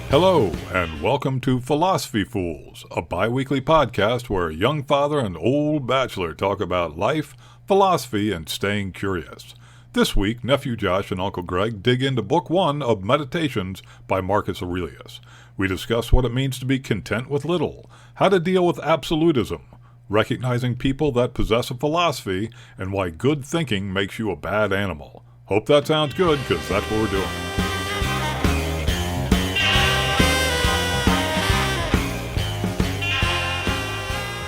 Hello, and welcome to Philosophy Fools, a bi-weekly podcast where a young father and old bachelor talk about life, philosophy, and staying curious. This week, Nephew Josh and Uncle Greg dig into Book 1 of Meditations by Marcus Aurelius. We discuss what it means to be content with little, how to deal with absolutism, recognizing people that possess a philosophy, and why good thinking makes you a bad animal. Hope that sounds good, because that's what we're doing.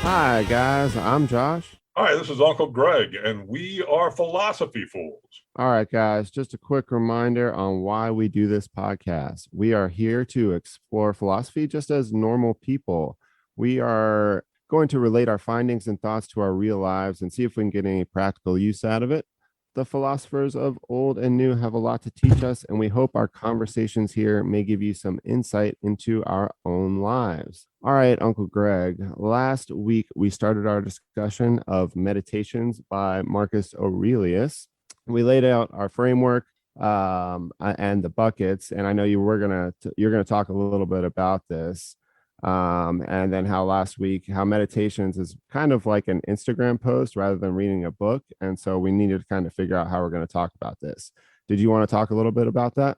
Hi, guys. I'm Josh. Hi, this is Uncle Greg, and we are Philosophy Fools. All right, guys. Just a quick reminder on why we do this podcast. We are here to explore philosophy just as normal people. We are going to relate our findings and thoughts to our real lives and see if we can get any practical use out of it. The philosophers of old and new have a lot to teach us, and we hope our conversations here may give you some insight into our own lives. All right, Uncle Greg, last week we started our discussion of Meditations by Marcus Aurelius. We laid out our framework and the buckets, and I know you're gonna talk a little bit about this. And then how last week, how meditations is kind of like an Instagram post rather than reading a book. And so we needed to kind of figure out how we're going to talk about this. Did you want to talk a little bit about that?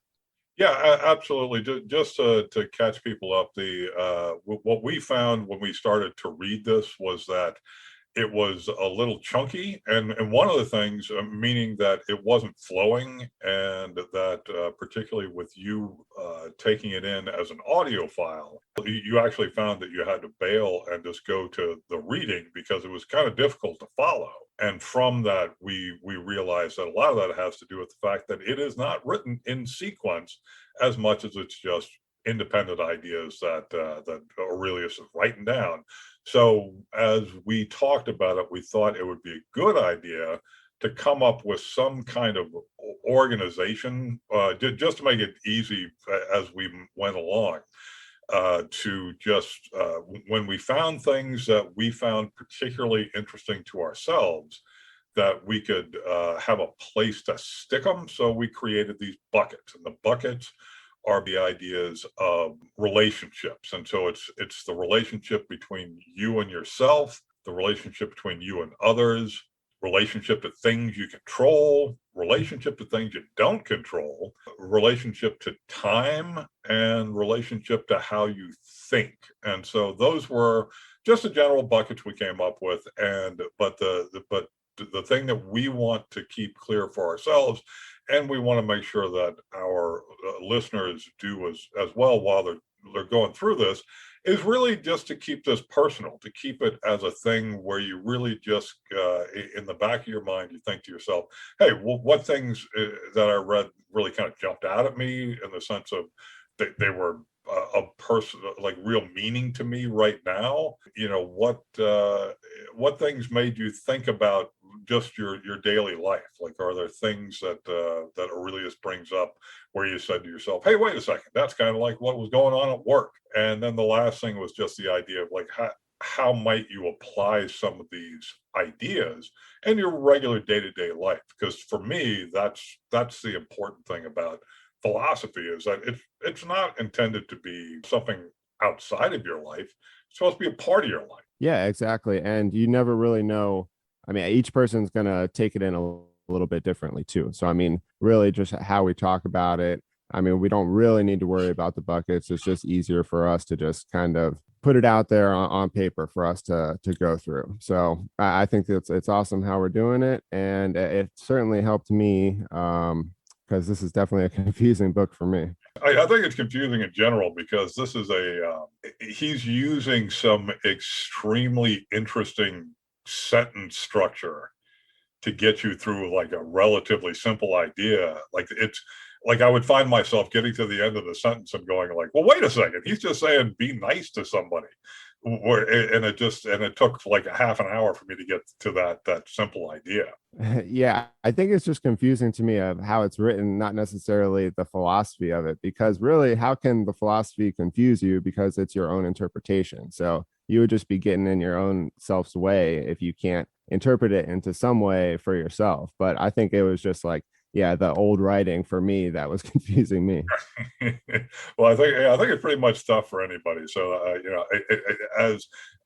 Yeah, absolutely. Just to catch people up, what we found when we started to read this was that it was a little chunky, and one of the things, meaning that it wasn't flowing, and that particularly with you taking it in as an audio file, you actually found that you had to bail and just go to the reading because it was kind of difficult to follow. And from that, we realized that a lot of that has to do with the fact that it is not written in sequence as much as it's just independent ideas that Aurelius is writing down. So as we talked about it, we thought it would be a good idea to come up with some kind of organization, just to make it easy as we went along, when we found things that we found particularly interesting to ourselves, that we could have a place to stick them. So we created these buckets, and the buckets are the ideas of relationships. And so it's the relationship between you and yourself, the relationship between you and others, relationship to things you control, relationship to things you don't control, relationship to time, and relationship to how you think. And so those were just the general buckets we came up with. But the thing that we want to keep clear for ourselves, and we want to make sure that our listeners do as well while they're going through this, is really just to keep this personal, to keep it as a thing where you really just, in the back of your mind, you think to yourself, hey, what things that I read really kind of jumped out at me in the sense of they were a person, like real meaning to me right now. You know, what things made you think about just your daily life? Like, are there things that Aurelius brings up where you said to yourself, hey, wait a second, that's kind of like what was going on at work? And then the last thing was just the idea of like, how might you apply some of these ideas in your regular day-to-day life? Because for me, that's the important thing about philosophy, is that it's not intended to be something outside of your life. It's supposed to be a part of your life. Yeah, exactly. And you never really know. I mean, each person's going to take it in a little bit differently too. So, I mean, really just how we talk about it. I mean, we don't really need to worry about the buckets. It's just easier for us to just kind of put it out there on paper for us to go through. So I think it's awesome how we're doing it. And it certainly helped me, because this is definitely a confusing book for me. I think it's confusing in general because this is he's using some extremely interesting sentence structure to get you through like a relatively simple idea. Like, it's like I would find myself getting to the end of the sentence and going like, well, wait a second, he's just saying be nice to somebody. And it took like a half an hour for me to get to that simple idea. Yeah, I think it's just confusing to me of how it's written, not necessarily the philosophy of it, because really, how can the philosophy confuse you? Because it's your own interpretation. So you would just be getting in your own self's way if you can't interpret it into some way for yourself. But I think it was just like the old writing for me that was confusing me. Well, I think it's pretty much tough for anybody. So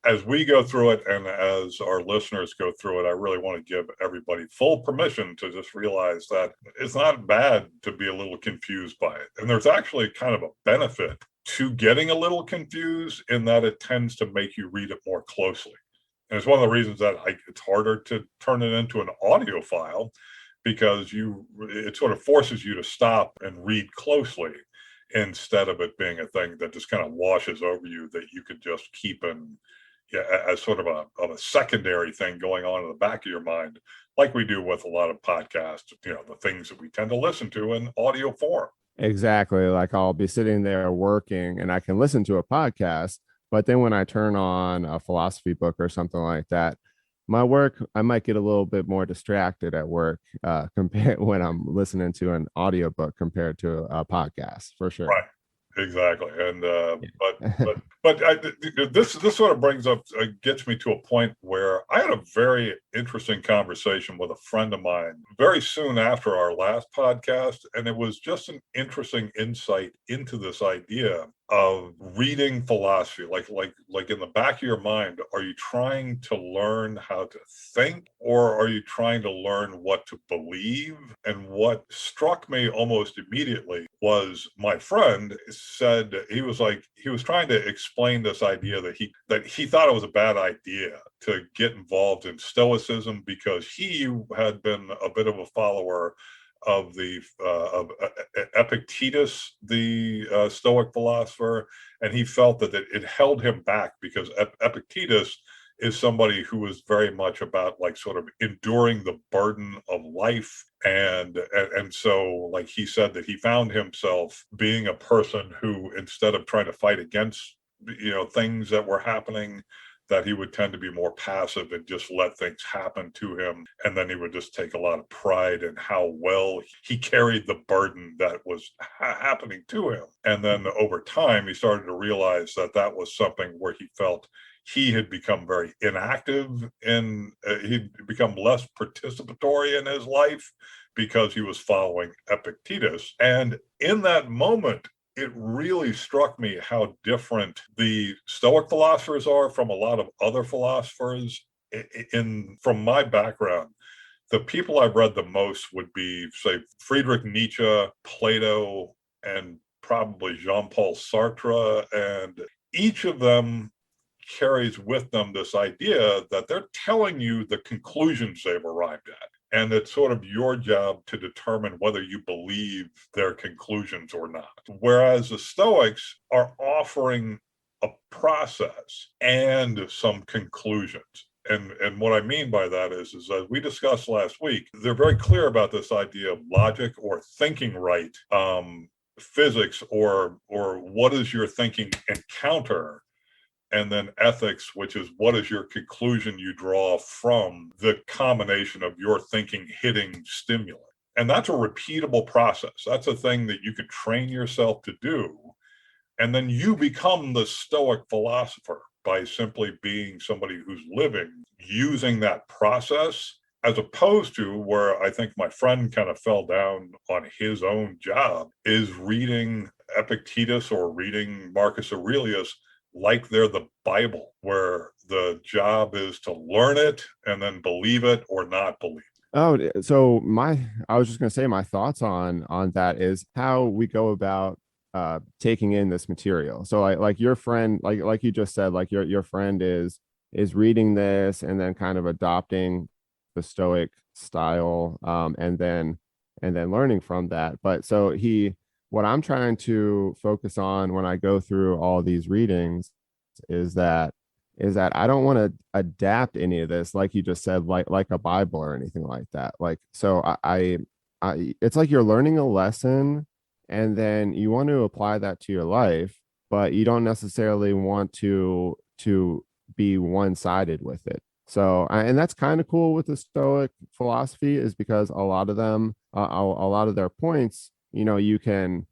as we go through it and as our listeners go through it, I really want to give everybody full permission to just realize that it's not bad to be a little confused by it. And there's actually kind of a benefit to getting a little confused in that it tends to make you read it more closely. And it's one of the reasons that it's harder to turn it into an audio file, because it sort of forces you to stop and read closely instead of it being a thing that just kind of washes over you, that you could just keep in, as sort of a secondary thing going on in the back of your mind, like we do with a lot of podcasts, the things that we tend to listen to in audio form. Exactly. Like I'll be sitting there working and I can listen to a podcast, but then when I turn on a philosophy book or something like that, my work, I might get a little bit more distracted at work compared when I'm listening to an audiobook compared to a podcast, for sure. Right. Exactly. And Yeah. this sort of brings up, gets me to a point where I had a very interesting conversation with a friend of mine very soon after our last podcast, and it was just an interesting insight into this idea of reading philosophy. Like in the back of your mind, are you trying to learn how to think, or are you trying to learn what to believe? And what struck me almost immediately was my friend said, he was trying to explain this idea that he thought it was a bad idea to get involved in Stoicism, because he had been a bit of a follower of Epictetus, the Stoic philosopher, and he felt that it held him back, because Epictetus is somebody who was very much about like sort of enduring the burden of life. And so like he said that he found himself being a person who, instead of trying to fight against things that were happening, that he would tend to be more passive and just let things happen to him. And then he would just take a lot of pride in how well he carried the burden that was happening to him. And then over time, he started to realize that that was something where he felt he had become very inactive, and he'd become less participatory in his life because he was following Epictetus. And in that moment, it really struck me how different the Stoic philosophers are from a lot of other philosophers. From my background, the people I've read the most would be, say, Friedrich Nietzsche, Plato, and probably Jean-Paul Sartre. And each of them carries with them this idea that they're telling you the conclusions they've arrived at. And it's sort of your job to determine whether you believe their conclusions or not. Whereas the Stoics are offering a process and some conclusions. And what I mean by that is as we discussed last week, they're very clear about this idea of logic or thinking right, physics or what is your thinking encounter, and then ethics, which is what is your conclusion you draw from the combination of your thinking hitting stimuli. And that's a repeatable process. That's a thing that you can train yourself to do. And then you become the Stoic philosopher by simply being somebody who's living using that process, as opposed to where I think my friend kind of fell down on his own job, is reading Epictetus or reading Marcus Aurelius like they're the Bible, where the job is to learn it and then believe it or not believe it. Oh, so I was just going to say my thoughts on that is how we go about taking in this material. So like your friend, like you just said, like your friend is reading this and then kind of adopting the Stoic style, and then learning from that. But so what I'm trying to focus on when I go through all these readings is that I don't want to adapt any of this, like you just said, like a Bible or anything like that. Like, so it's like you're learning a lesson and then you want to apply that to your life, but you don't necessarily want to be one-sided with it. So, and that's kind of cool with the Stoic philosophy, is because a lot of them, a lot of their points, you can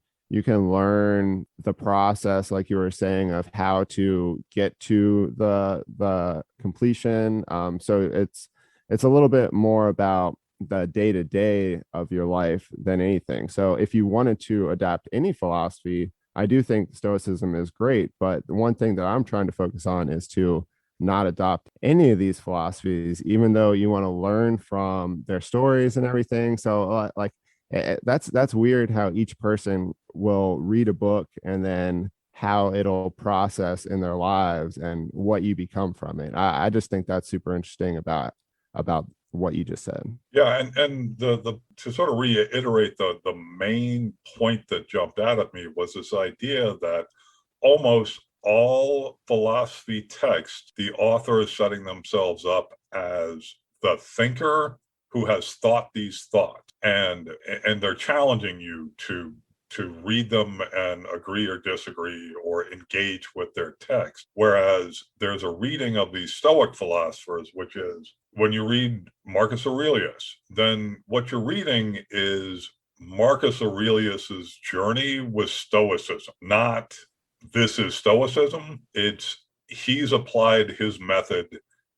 learn the process, like you were saying, of how to get to the completion. So it's a little bit more about the day-to-day of your life than anything. So if you wanted to adapt any philosophy, I do think Stoicism is great, but the one thing that I'm trying to focus on is to not adopt any of these philosophies, even though you want to learn from their stories and everything. So like that's weird how each person will read a book and then how it'll process in their lives and what you become from it. I just think that's super interesting about what you just said. Yeah, and the to sort of reiterate the main point that jumped out at me was this idea that almost all philosophy texts, the author is setting themselves up as the thinker who has thought these thoughts, and they're challenging you to read them and agree or disagree or engage with their text. Whereas there's a reading of these Stoic philosophers, which is when you read Marcus Aurelius, then what you're reading is Marcus Aurelius's journey with Stoicism, not this is Stoicism. It's he's applied his method,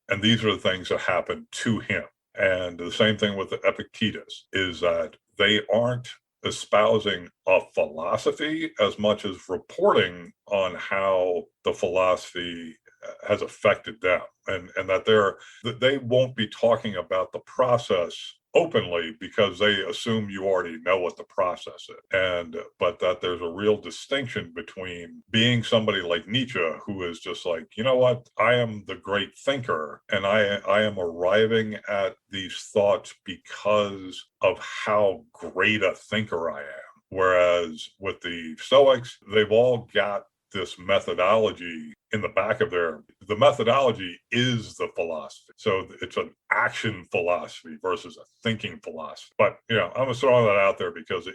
and these are the things that happened to him. And the same thing with Epictetus is that they aren't espousing a philosophy as much as reporting on how the philosophy has affected them, and that they won't be talking about the process openly because they assume you already know what the process is, and but that there's a real distinction between being somebody like Nietzsche, who is just like, you know what, I am the great thinker and I am arriving at these thoughts because of how great a thinker I am. Whereas with the Stoics, they've all got this methodology in the back of the methodology is the philosophy. So it's an action philosophy versus a thinking philosophy. But I'm gonna throw that out there because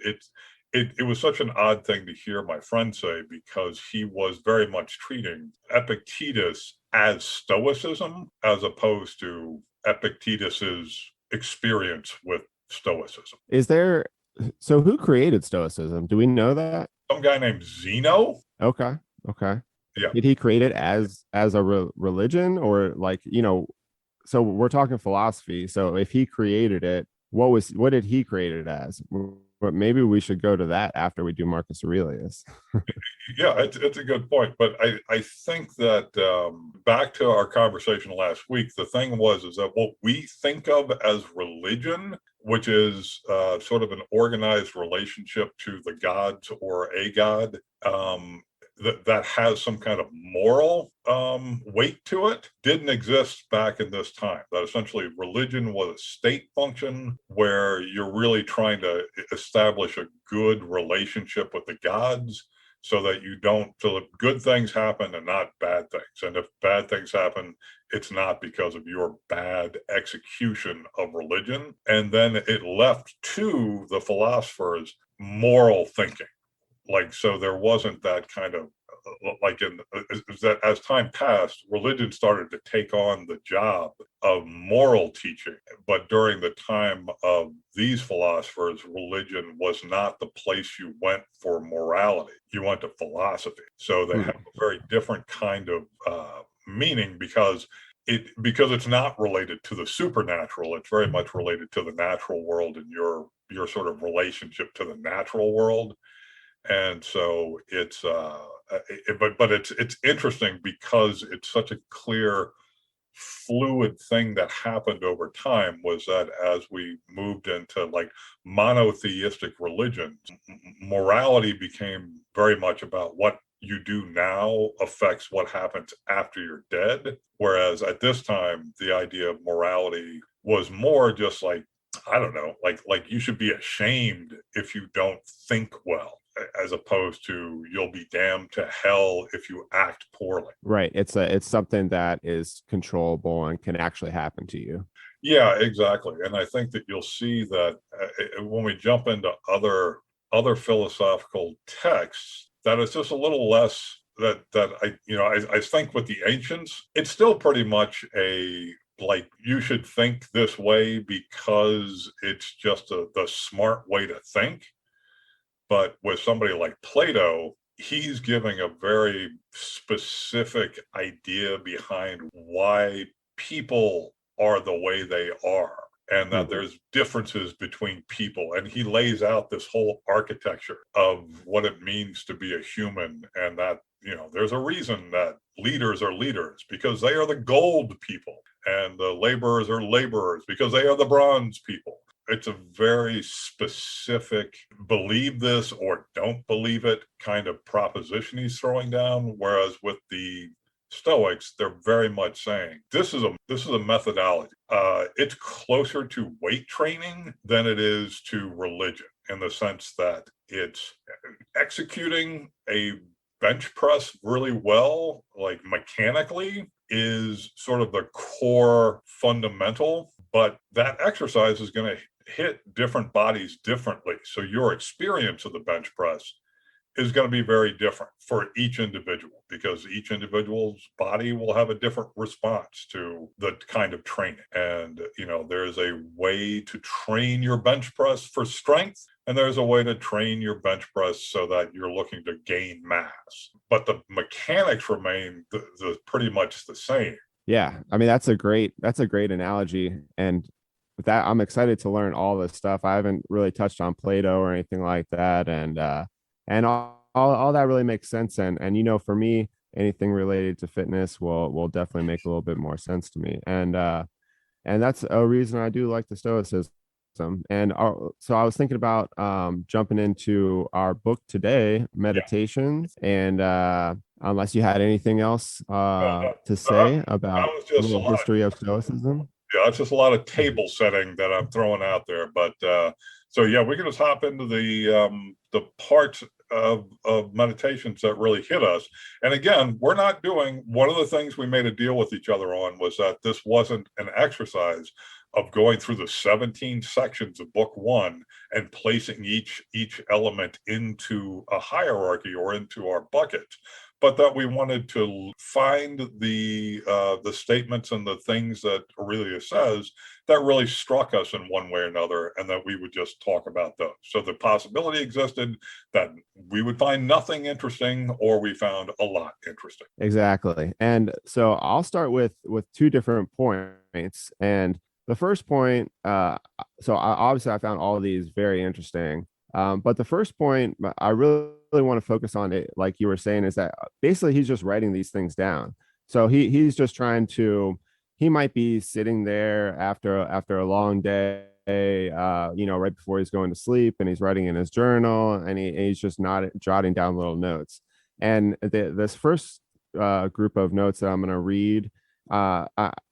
it was such an odd thing to hear my friend say, because he was very much treating Epictetus as Stoicism as opposed to Epictetus's experience with Stoicism. So who created Stoicism? Do we know that? Some guy named Zeno. Okay. Yeah. Did he create it as a religion, or so we're talking philosophy. So if he created it, what did he create it as? But maybe we should go to that after we do Marcus Aurelius. Yeah, it's a good point. But I think that back to our conversation last week, the thing is that what we think of as religion, which is sort of an organized relationship to the gods or a god, that has some kind of moral weight to it, didn't exist back in this time. That essentially religion was a state function where you're really trying to establish a good relationship with the gods, so that good things happen and not bad things. And if bad things happen, it's not because of your bad execution of religion. And then it left to the philosophers moral thinking. So there wasn't that kind of that as time passed, religion started to take on the job of moral teaching. But during the time of these philosophers, religion was not the place you went for morality. You went to philosophy. So they have a very different kind of meaning, because it's not related to the supernatural. It's very much related to the natural world and your sort of relationship to the natural world. And so it's it's interesting because it's such a clear fluid thing that happened over time, was that as we moved into monotheistic religions, morality became very much about what you do now affects what happens after you're dead. Whereas at this time, the idea of morality was more just I don't know, like you should be ashamed if you don't think well, as opposed to you'll be damned to hell if you act poorly. Right. It's something that is controllable and can actually happen to you. Yeah, exactly. And I think that you'll see that when we jump into other philosophical texts, that it's just a little less I think with the ancients, it's still pretty much you should think this way because it's just the smart way to think. But with somebody like Plato, he's giving a very specific idea behind why people are the way they are. and that there's differences between people. And he lays out this whole architecture of what it means to be a human, and that, there's a reason that leaders are leaders because they are the gold people, and the laborers are laborers because they are the bronze people. It's a very specific believe this or don't believe it kind of proposition he's throwing down, whereas with the Stoics, they're very much saying this is a methodology. It's closer to weight training than it is to religion, in the sense that it's executing a bench press really well, like mechanically, is sort of the core fundamental, but that exercise is going to hit different bodies differently. So your experience of the bench press is going to be very different for each individual, because each individual's body will have a different response to the kind of training. And, there's a way to train your bench press for strength, and there's a way to train your bench press so that you're looking to gain mass. But the mechanics remain pretty much the same. Yeah. I mean, that's a great analogy. And with that, I'm excited to learn all this stuff. I haven't really touched on Plato or anything like that. And all that really makes sense. And for me, anything related to fitness will definitely make a little bit more sense to me. And that's a reason I do like the Stoicism. And so I was thinking about jumping into our book today, Meditations. And unless you had anything else to say about a little history of Stoicism. Yeah, it's just a lot of table setting that I'm throwing out there. But so yeah, we can just hop into the parts of meditations that really hit us. And again, we're not doing, one of the things we made a deal with each other on was that this wasn't an exercise of going through the 17 sections of book one and placing each element into a hierarchy or into our buckets, but that we wanted to find the statements and the things that Aurelius says that really struck us in one way or another, and that we would just talk about those. So the possibility existed that we would find nothing interesting, or we found a lot interesting. Exactly. And so I'll start with two different points. And the first point, so obviously I found all of these very interesting. But the first point I really want to focus on, it, like you were saying, is that basically he's just writing these things down. So he's just trying to, he might be sitting there after a long day, right before he's going to sleep, and he's writing in his journal, and he's just not jotting down little notes. And this first group of notes that I'm going to read,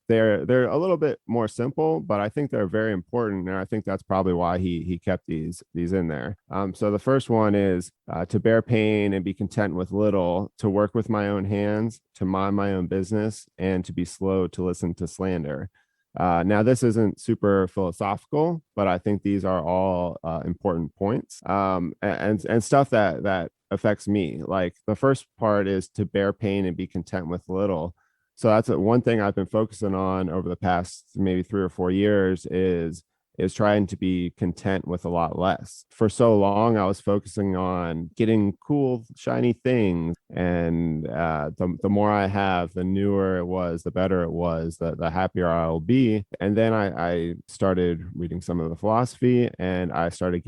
they're a little bit more simple, but I think they're very important, and I think that's probably why he kept these in there. So the first one is to bear pain and be content with little, to work with my own hands, to mind my own business, and to be slow to listen to slander. Now, this isn't super philosophical, but I think these are all important points, and stuff that affects me. Like the first part is to bear pain and be content with little. So that's one thing I've been focusing on over the past maybe 3 or 4 years is trying to be content with a lot less. For so long, I was focusing on getting cool, shiny things. And the more I have, the newer it was, the better it was, the happier I'll be. And then I started reading some of the philosophy, and I started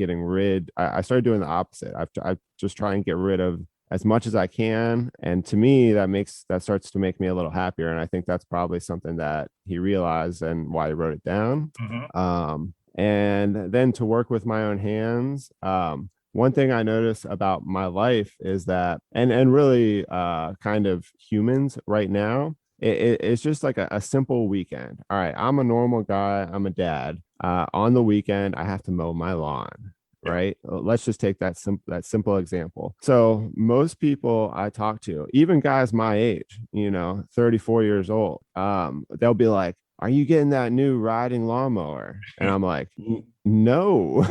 I started doing the opposite. I just try and get rid of as much as I can. And to me, that starts to make me a little happier. And I think that's probably something that he realized and why he wrote it down. Mm-hmm. And then to work with my own hands. One thing I notice about my life is that, and really kind of humans right now, it's just like a simple weekend. All right, I'm a normal guy. I'm a dad. On the weekend, I have to mow my lawn. Right. Let's just take that simple example. So most people I talk to, even guys my age, 34 years old, they'll be like, are you getting that new riding lawnmower? And I'm like, no,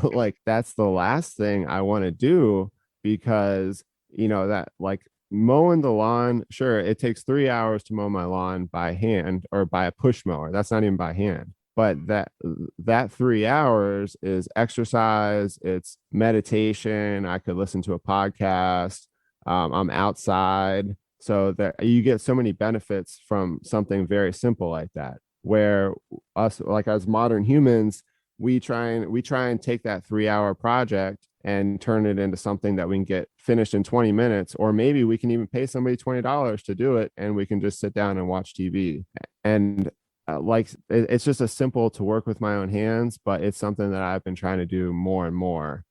like that's the last thing I want to do, because, that like mowing the lawn, sure, it takes 3 hours to mow my lawn by hand or by a push mower. That's not even by hand. But that 3 hours is exercise, it's meditation. I could listen to a podcast. I'm outside. So that you get so many benefits from something very simple like that. where us, like as modern humans, we try and take that 3-hour project and turn it into something that we can get finished in 20 minutes, or maybe we can even pay somebody $20 to do it, and we can just sit down and watch TV. And it's just a simple to work with my own hands, but it's something that I've been trying to do more and more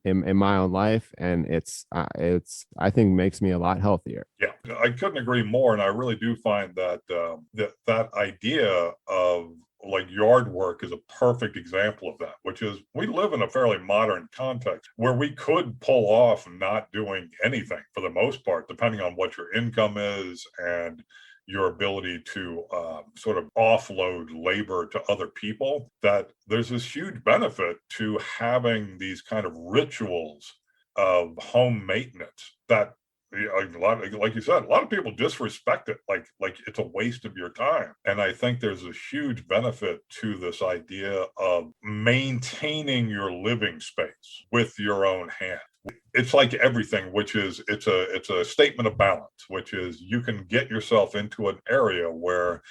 in my own life, and it's I think makes me a lot healthier. Yeah, I couldn't agree more, and I really do find that that idea of like yard work is a perfect example of that, which is we live in a fairly modern context where we could pull off not doing anything for the most part, depending on what your income is and your ability to sort of offload labor to other people. That there's this huge benefit to having these kind of rituals of home maintenance that like you said, a lot of people disrespect it, like it's a waste of your time. And I think there's a huge benefit to this idea of maintaining your living space with your own hand. It's like everything, which is it's a statement of balance, which is you can get yourself into an area where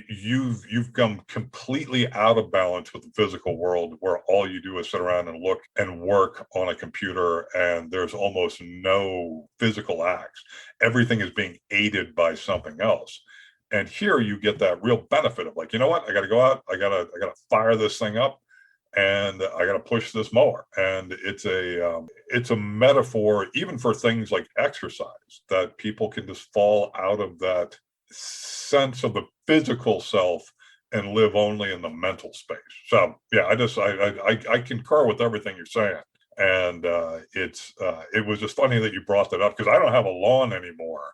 you've come completely out of balance with the physical world, where all you do is sit around and look and work on a computer, and there's almost no physical acts. Everything is being aided by something else. And here you get that real benefit of like, you know what, I got to go out, I gotta fire this thing up, and I got to push this mower. And it's a metaphor even for things like exercise, that people can just fall out of that sense of the physical self and live only in the mental space. So yeah, I concur with everything you're saying. And it was just funny that you brought that up, because I don't have a lawn anymore.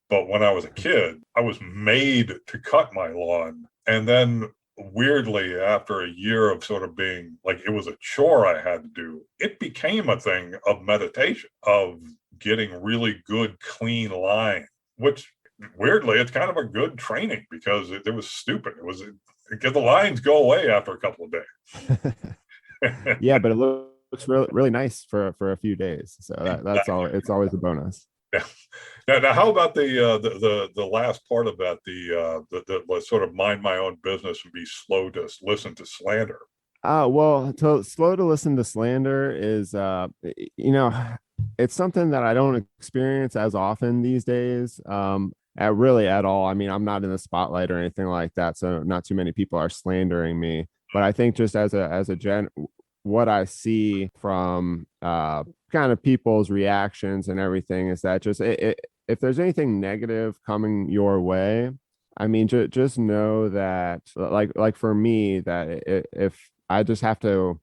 But when I was a kid, I was made to cut my lawn. And then weirdly, after a year of sort of being like it was a chore I had to do, it became a thing of meditation, of getting really good, clean line, which weirdly, it's kind of a good training, because it was stupid. Because the lines go away after a couple of days. Yeah, but it looks really, really nice for a few days. So that's all. It's always a bonus. Yeah. Now, how about the last part of that? The sort of mind my own business and be slow to listen to slander. Well, slow to listen to slander is, it's something that I don't experience as often these days. At all. I mean, I'm not in the spotlight or anything like that, so not too many people are slandering me. But I think just as a what I see from kind of people's reactions and everything is that just if there's anything negative coming your way, I mean, just know that like for me, that if I just have to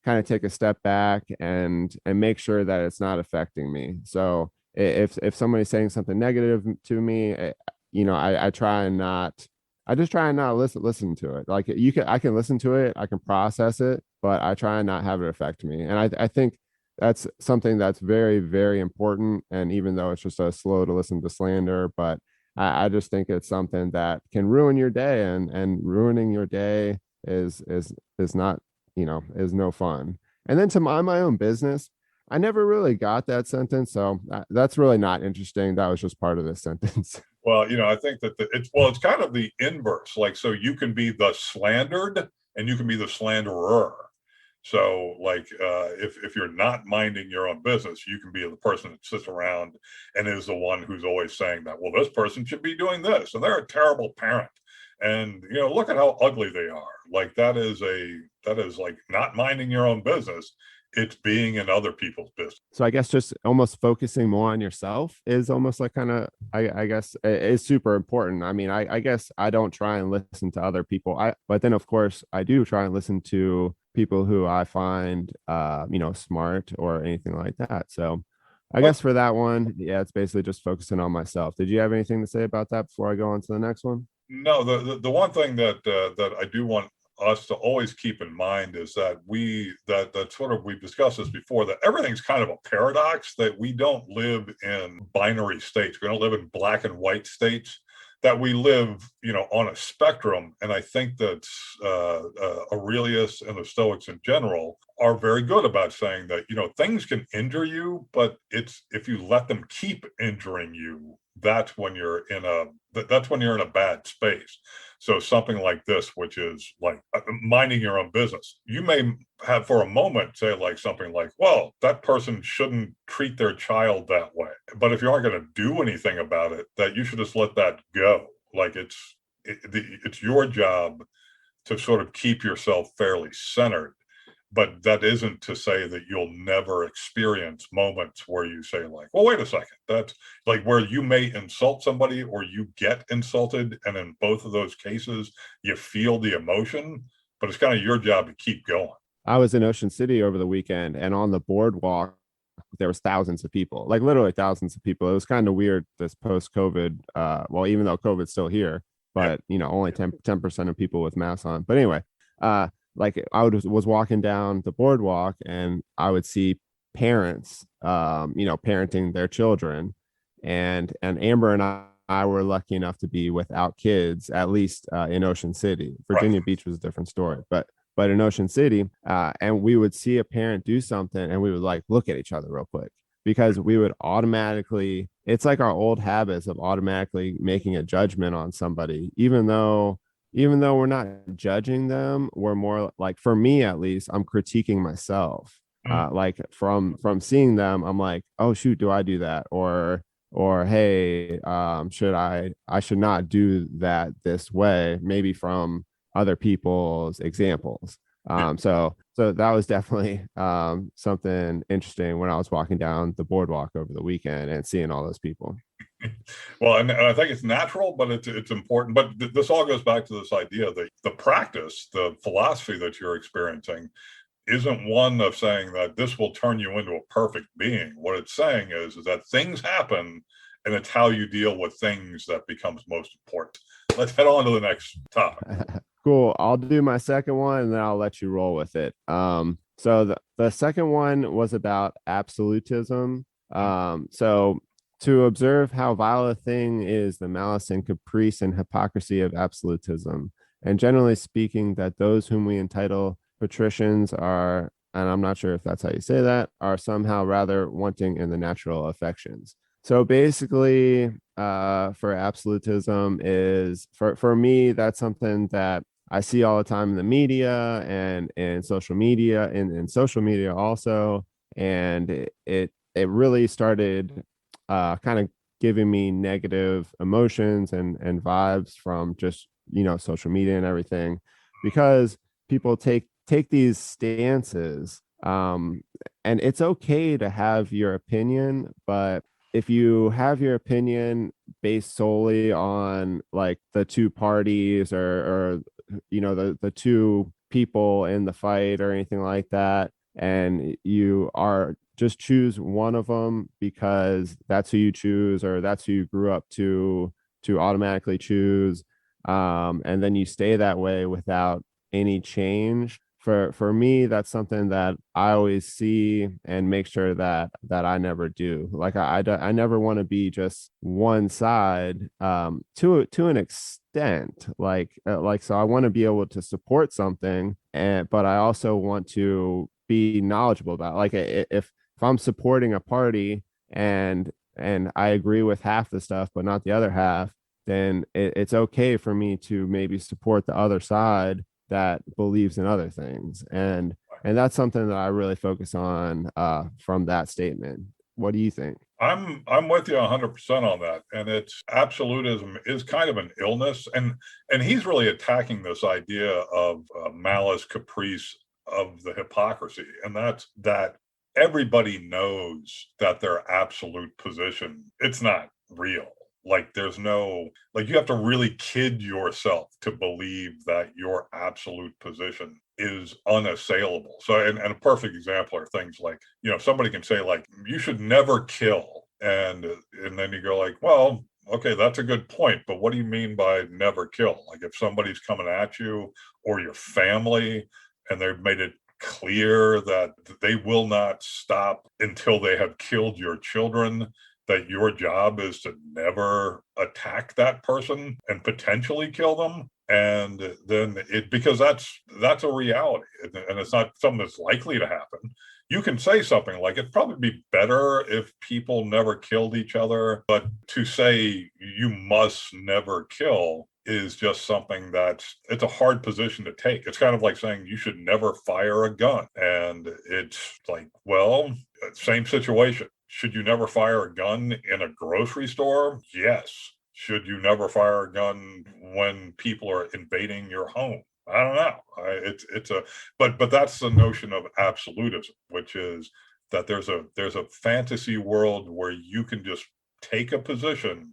kind of take a step back and make sure that it's not affecting me. So if somebody's saying something negative to me, I try and not. I just try and not listen to it. Like I can listen to it, I can process it, but I try and not have it affect me. And I think that's something that's very, very important. And even though it's just a slow to listen to slander, but I just think it's something that can ruin your day, and ruining your day is not, is no fun. And then to mind my own business, I never really got that sentence, so that's really not interesting. That was just part of this sentence. Well, I think that it's kind of the inverse. Like, so you can be the slandered and you can be the slanderer. So like, if you're not minding your own business, you can be the person that sits around and is the one who's always saying that, well, this person should be doing this, and they're a terrible parent. And, look at how ugly they are. Like that is like not minding your own business. It's being in other people's business. So I guess just almost focusing more on yourself is almost like kind of, I guess is super important. I mean, I guess I don't try and listen to other people. But then of course I do try and listen to people who I find, smart or anything like that. So I guess for that one, yeah, it's basically just focusing on myself. Did you have anything to say about that before I go on to the next one? No, the one thing that I do want us to always keep in mind is that that sort of, we've discussed this before, that everything's kind of a paradox, that we don't live in binary states. We don't live in black and white states, that we live, on a spectrum. And I think that Aurelius and the Stoics in general are very good about saying that, things can injure you, but it's if you let them keep injuring you, that's when you're in a bad space. So something like this, which is like minding your own business, you may have for a moment say like something like, well, that person shouldn't treat their child that way. But if you aren't going to do anything about it, that you should just let that go. Like it's your job to sort of keep yourself fairly centered. But that isn't to say that you'll never experience moments where you say like, well, wait a second, that's like where you may insult somebody or you get insulted. And in both of those cases, you feel the emotion, but it's kind of your job to keep going. I was in Ocean City over the weekend, and on the boardwalk, there was thousands of people, like literally thousands of people. It was kind of weird this post-COVID. Well, even though COVID's still here, but only 10% of people with masks on. But anyway, like I was walking down the boardwalk, and I would see parents, parenting their children, and Amber and I were lucky enough to be without kids, at least in Ocean City. Virginia Beach was a different story, but in Ocean City, and we would see a parent do something, and we would like look at each other real quick, because we would automatically, it's like our old habits of automatically making a judgment on somebody, even though we're not judging them. We're more like, for me at least, I'm critiquing myself. Like from seeing them, I'm like, oh shoot, do I do that? Or hey, I should not do that this way, maybe from other people's examples. So that was definitely something interesting when I was walking down the boardwalk over the weekend and seeing all those people. Well, and I think it's natural, but it's important. But this all goes back to this idea that the practice, the philosophy that you're experiencing, isn't one of saying that this will turn you into a perfect being. What it's saying is that things happen, and it's how you deal with things that becomes most important. Let's head on to the next topic. Cool. I'll do my second one, and then I'll let you roll with it. So the second one was about absolutism. So to observe how vile a thing is the malice and caprice and hypocrisy of absolutism, and generally speaking, that those whom we entitle patricians are, and I'm not sure if that's how you say that, are somehow rather wanting in the natural affections. So basically, for absolutism is, for me, that's something that I see all the time in the media and in social media, in social media also. And it really started kind of giving me negative emotions and vibes from just, social media and everything, because people take these stances, and it's okay to have your opinion, but if you have your opinion based solely on like the two parties, or the two people in the fight or anything like that, and you are just choose one of them because that's who you choose, or that's who you grew up to automatically choose, and then you stay that way without any change. For me, that's something that I always see and make sure that I never do. Like I never want to be just one side, to an extent. So I want to be able to support something, but I also want to be knowledgeable about it. Like if I'm supporting a party and I agree with half the stuff but not the other half, then it's okay for me to maybe support the other side that believes in other things. And that's something that I really focus on from that statement. What do you think? I'm with you 100% on that. And it's absolutism is kind of an illness. And he's really attacking this idea of malice, caprice, of the hypocrisy. And that's that everybody knows that their absolute position, it's not real. Like there's no, like you have to really kid yourself to believe that your absolute position is unassailable. So, and a perfect example are things like, somebody can say like, you should never kill. And then you go like, well, okay, that's a good point. But what do you mean by never kill? Like if somebody's coming at you or your family and they've made it clear that they will not stop until they have killed your children, that your job is to never attack that person and potentially kill them. And then because that's a reality, and it's not something that's likely to happen. you can say something like, it'd probably be better if people never killed each other, but to say you must never kill is just something it's a hard position to take. It's kind of like saying you should never fire a gun. And it's like, well, same situation. Should you never fire a gun in a grocery store? Yes. Should you never fire a gun when people are invading your home? I don't know. But that's the notion of absolutism, which is that there's a fantasy world where you can just take a position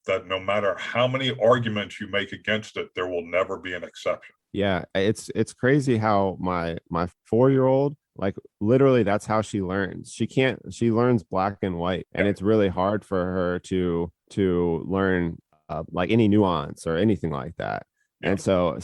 that no matter how many arguments you make against it, there will never be an exception. Yeah, it's crazy how my 4-year-old, like literally that's how she learns. She learns black and white, and it's really hard for her to learn like any nuance or anything like that. Yeah. And so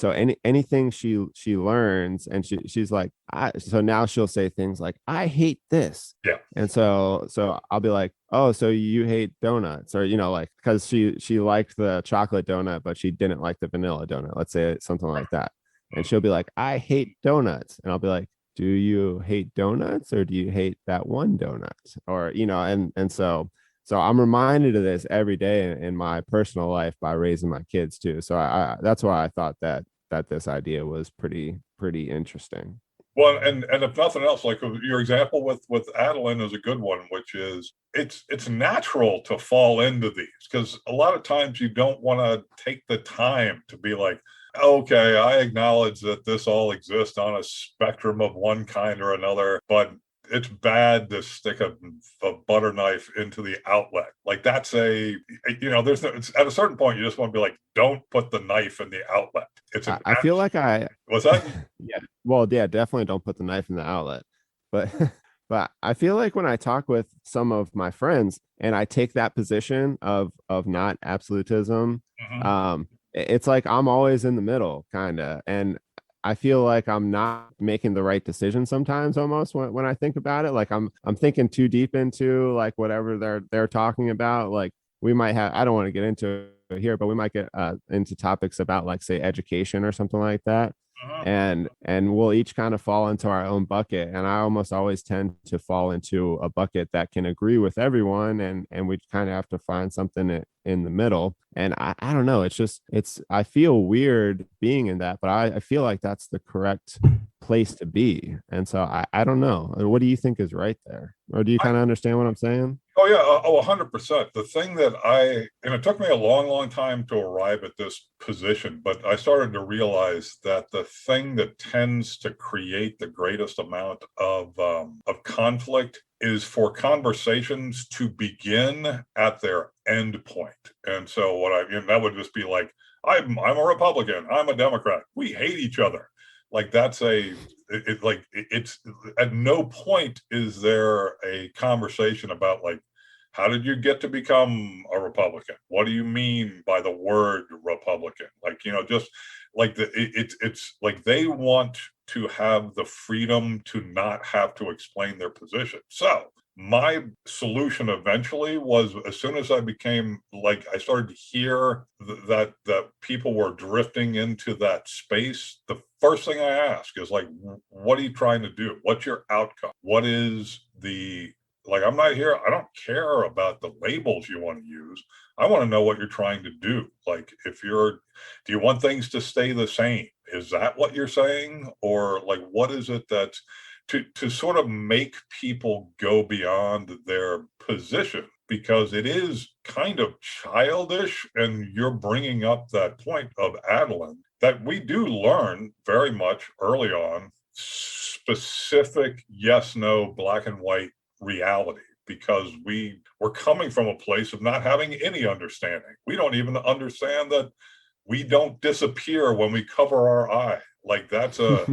anything she learns, and she's like, so now she'll say things like, I hate this. Yeah. And so I'll be like, oh, so you hate donuts, or like, because she liked the chocolate donut but she didn't like the vanilla donut, let's say something like that. And she'll be like, I hate donuts. And I'll be like, do you hate donuts, or do you hate that one donut? Or and so I'm reminded of this every day in my personal life by raising my kids too. So I that's why I thought that this idea was pretty interesting. Well, and if nothing else, like your example with Adeline is a good one, which is it's natural to fall into these, because a lot of times you don't want to take the time to be like, okay, I acknowledge that this all exists on a spectrum of one kind or another, but it's bad to stick a butter knife into the outlet. Like that's there's it's, at a certain point, you just want to be like, don't put the knife in the outlet. I feel like what's that? Yeah, well, yeah, definitely don't put the knife in the outlet. But but I feel like when I talk with some of my friends and I take that position of not absolutism, it's like I'm always in the middle, kind of. And I feel like I'm not making the right decision sometimes, almost when I think about it. Like I'm thinking too deep into like whatever they're talking about. Like we might have, I don't want to get into it here, but we might get into topics about, like, say, education or something like that. And we'll each kind of fall into our own bucket, and I almost always tend to fall into a bucket that can agree with everyone, and we kind of have to find something in the middle. And I don't know, I feel weird being in that, but I feel like that's the correct place to be. And so I don't know, what do you think is right there, or do you kind of understand what I'm saying? Oh yeah, 100%. The thing that and it took me a long, long time to arrive at this position, but I started to realize that the thing that tends to create the greatest amount of conflict is for conversations to begin at their end point. And so that would just be like, I'm a Republican, I'm a Democrat, we hate each other. Like it's at no point is there a conversation about, like, how did you get to become a Republican? What do you mean by the word Republican? Like, just like it's like they want to have the freedom to not have to explain their position. So my solution eventually was, as soon as I became, like, I started to hear that people were drifting into that space, the first thing I ask is, like, what are you trying to do? What's your outcome? What is I'm not here, I don't care about the labels you want to use. I want to know what you're trying to do. Like, do you want things to stay the same? Is that what you're saying? Or, like, what is it that's to sort of make people go beyond their position? Because it is kind of childish, and you're bringing up that point of Adeline, that we do learn very much early on specific yes, no, black and white reality, because we're coming from a place of not having any understanding. We don't even understand that we don't disappear when we cover our eye. Like, that's a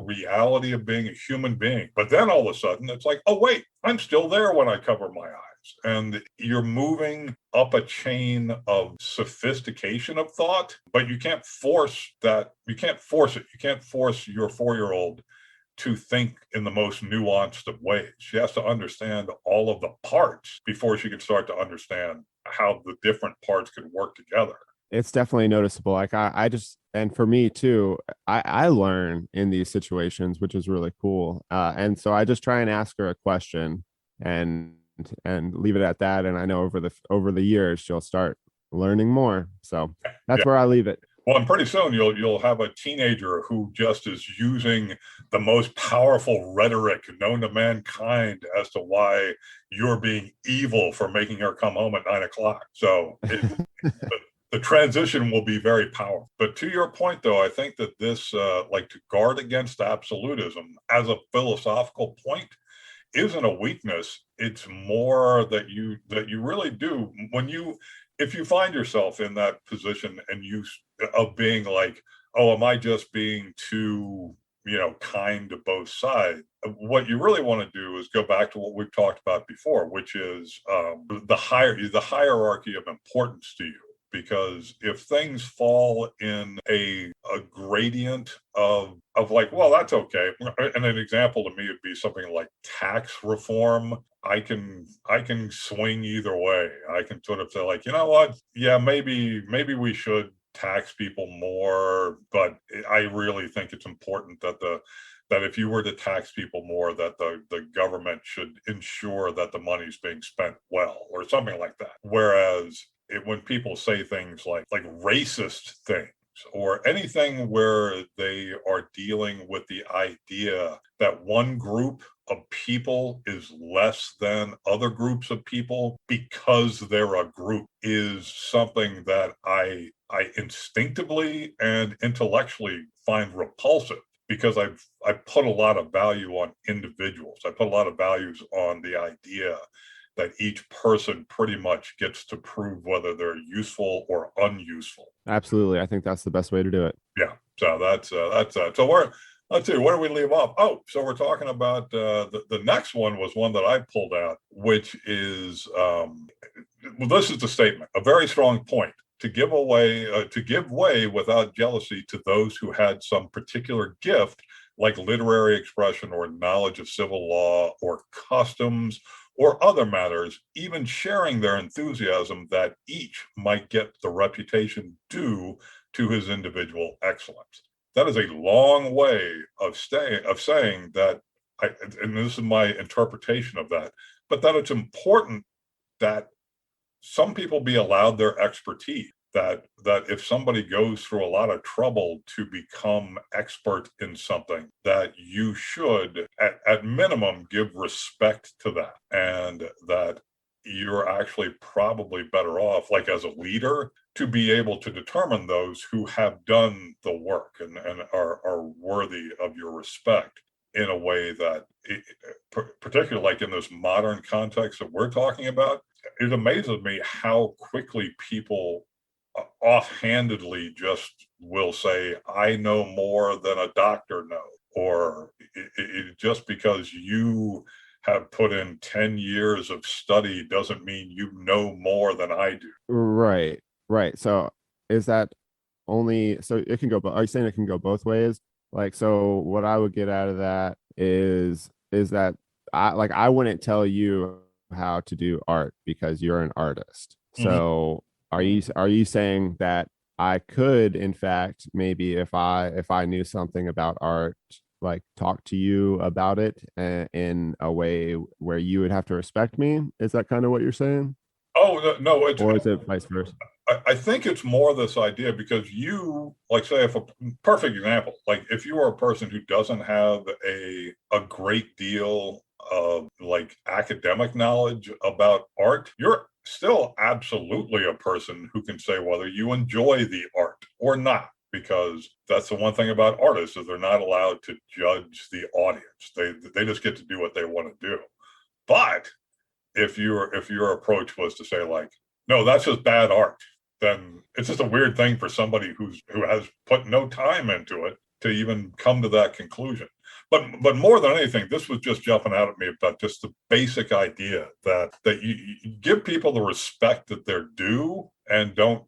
reality of being a human being. But then all of a sudden it's like, oh wait, I'm still there when I cover my eyes. And you're moving up a chain of sophistication of thought, but you can't force that. You can't force it. You can't force your 4-year-old to think in the most nuanced of ways. She has to understand all of the parts before she can start to understand how the different parts could work together. It's definitely noticeable. Like I just, and for me too, I learn in these situations, which is really cool. And so I just try and ask her a question and leave it at that. And I know over the years she'll start learning more. So that's Yeah. where I leave it. Well, and pretty soon you'll have a teenager who just is using the most powerful rhetoric known to mankind as to why you're being evil for making her come home at 9 o'clock. So the transition will be very powerful. But to your point, though, I think that this, like to guard against absolutism as a philosophical point, isn't a weakness. It's more that you really do when you if you find yourself in that position and you of being like, oh, am I just being too kind to both sides? What you really want to do is go back to what we've talked about before, which is the hierarchy of importance to you. Because if things fall in a gradient of like, well, that's okay. And an example to me would be something like tax reform. I can swing either way. I can sort of say like, you know what? Yeah, maybe we should tax people more, but I really think it's important that if you were to tax people more, that the government should ensure that the money's being spent well, or something like that. Whereas when people say things like racist things, or anything where they are dealing with the idea that one group of people is less than other groups of people because they're a group, is something that I instinctively and intellectually find repulsive, because I put a lot of value on individuals. I put a lot of values on the idea that each person pretty much gets to prove whether they're useful or unuseful. Absolutely. I think that's the best way to do it. Yeah. So that's so let's see, where do we leave off? Oh, so we're talking about the next one was one that I pulled out, which is well, this is the statement, a very strong point. To give way without jealousy to those who had some particular gift, like literary expression or knowledge of civil law or customs or other matters, even sharing their enthusiasm, that each might get the reputation due to his individual excellence. That is a long way of saying that, and this is my interpretation of that, but that it's important that some people be allowed their expertise. That if somebody goes through a lot of trouble to become expert in something, that you should at minimum give respect to that, and that you're actually probably better off, like as a leader, to be able to determine those who have done the work and are worthy of your respect in a way that, particularly like in this modern context that we're talking about, it amazes me how quickly people offhandedly just will say, I know more than a doctor knows, or just because you have put in 10 years of study doesn't mean you know more than I do. Right. Right. So is that only, so it can go, are you saying it can go both ways? Like, so what I would get out of that is that I wouldn't tell you how to do art because you're an artist. Mhm. So are you saying that I could, in fact, maybe if I knew something about art, like talk to you about it in a way where you would have to respect me? Is that kind of what you're saying? Oh, no, Or is it vice versa? I think it's more this idea, because you, like, say, if a perfect example, like if you are a person who doesn't have a great deal of like academic knowledge about art, you're still absolutely a person who can say whether you enjoy the art or not, because that's the one thing about artists, is they're not allowed to judge the audience. They just get to do what they want to do. But if your approach was to say like, no, that's just bad art, then it's just a weird thing for somebody who has put no time into it to even come to that conclusion. But more than anything, this was just jumping out at me about just the basic idea that you give people the respect that they're due, and don't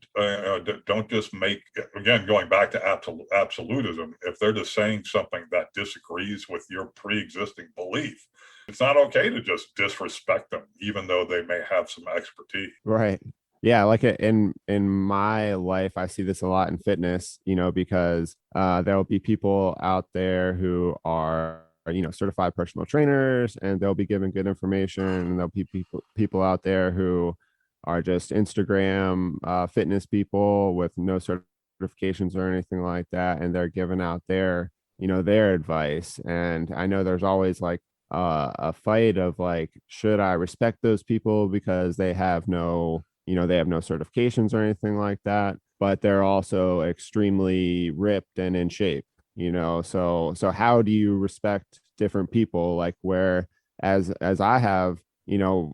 just make, again, going back to absolutism, if they're just saying something that disagrees with your pre-existing belief, it's not okay to just disrespect them, even though they may have some expertise. Right. Yeah, like in my life, I see this a lot in fitness, because there'll be people out there who are, certified personal trainers, and they'll be giving good information, and there'll be people out there who are just Instagram fitness people with no certifications or anything like that, and they're giving out their advice. And I know there's always like a fight of like, should I respect those people because they have no certifications or anything like that, but they're also extremely ripped and in shape, so how do you respect different people, like where as I have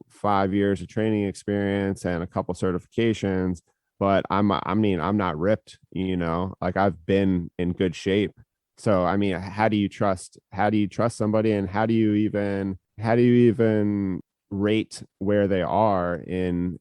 5 years of training experience and a couple certifications, but I'm not ripped, like I've been in good shape. So I mean, how do you trust somebody, and how do you even rate where they are in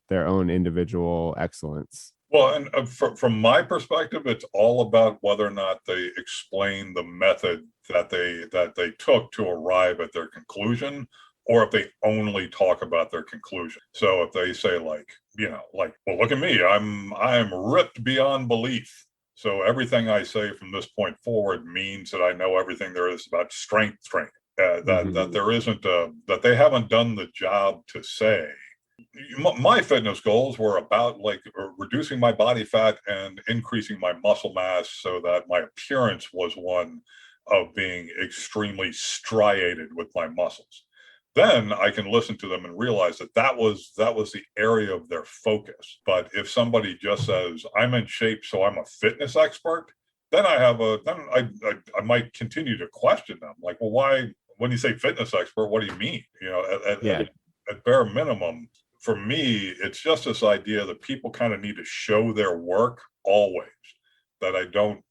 their own individual excellence? Well, and from my perspective, it's all about whether or not they explain the method that they took to arrive at their conclusion, or if they only talk about their conclusion. So if they say like, well, look at me, I'm ripped beyond belief. So everything I say from this point forward means that I know everything there is about strength training. That there isn't that they haven't done the job to say my fitness goals were about like reducing my body fat and increasing my muscle mass so that my appearance was one of being extremely striated with my muscles. Then I can listen to them and realize that was the area of their focus. But if somebody just says I'm in shape so I'm a fitness expert, then I might continue to question them, like, well, why, when you say fitness expert, what do you mean? Yeah. At bare minimum, for me, it's just this idea that people kind of need to show their work always. That I don't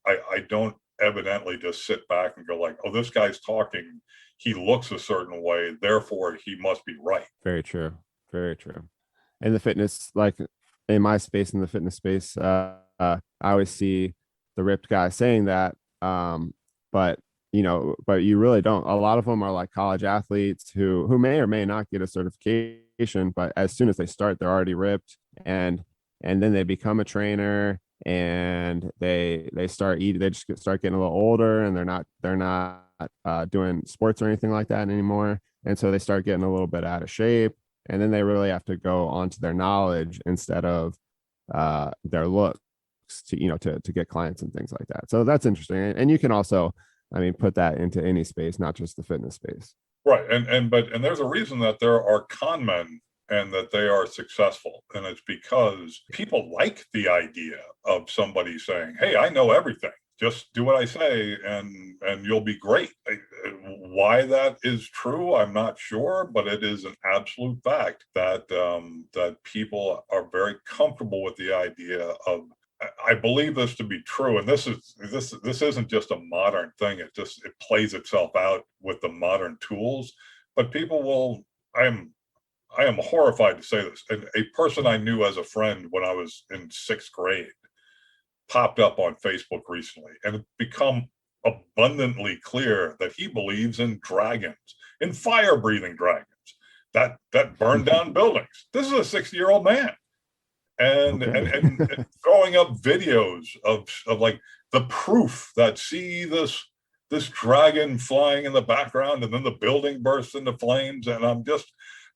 evidently just sit back and go like, oh, this guy's talking, he looks a certain way, therefore he must be right. Very true. Very true. And the fitness, like in my space, in the fitness space, I always see the ripped guy saying that. But but you really don't. A lot of them are like college athletes who may or may not get a certification, but as soon as they start, they're already ripped, and then they become a trainer, and they start eating. They just start getting a little older, and they're not doing sports or anything like that anymore, and so they start getting a little bit out of shape, and then they really have to go onto their knowledge instead of their looks to get clients and things like that. So that's interesting, and you can also, I mean, put that into any space, not just the fitness space. Right. And there's a reason that there are con men and that they are successful. And it's because people like the idea of somebody saying, hey, I know everything. Just do what I say and you'll be great. Why that is true, I'm not sure, but it is an absolute fact that people are very comfortable with the idea of. I believe this to be true, and this isn't just a modern thing. It plays itself out with the modern tools. But people will. I am horrified to say this. And a person I knew as a friend when I was in sixth grade popped up on Facebook recently, and it's become abundantly clear that he believes in dragons, in fire-breathing dragons that burn down buildings. This is a 60-year-old man. And, Okay. and throwing up videos of like the proof that see this dragon flying in the background and then the building bursts into flames. And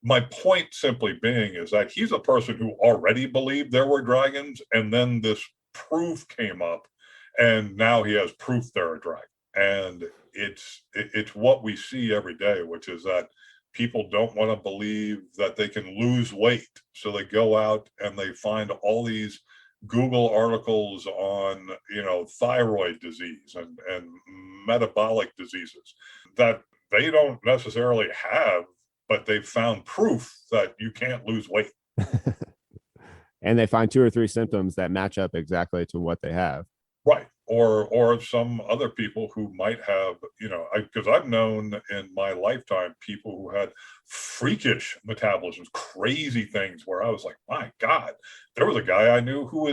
my point simply being is that he's a person who already believed there were dragons, and then this proof came up, and now he has proof there are dragons. And it's what we see every day, which is that people don't want to believe that they can lose weight. So they go out and they find all these Google articles on, thyroid disease and metabolic diseases that they don't necessarily have, but they've found proof that you can't lose weight. And they find two or three symptoms that match up exactly to what they have. Right. Or some other people who might have, because I've known in my lifetime people who had freakish metabolisms, crazy things where I was like, my God, there was a guy I knew who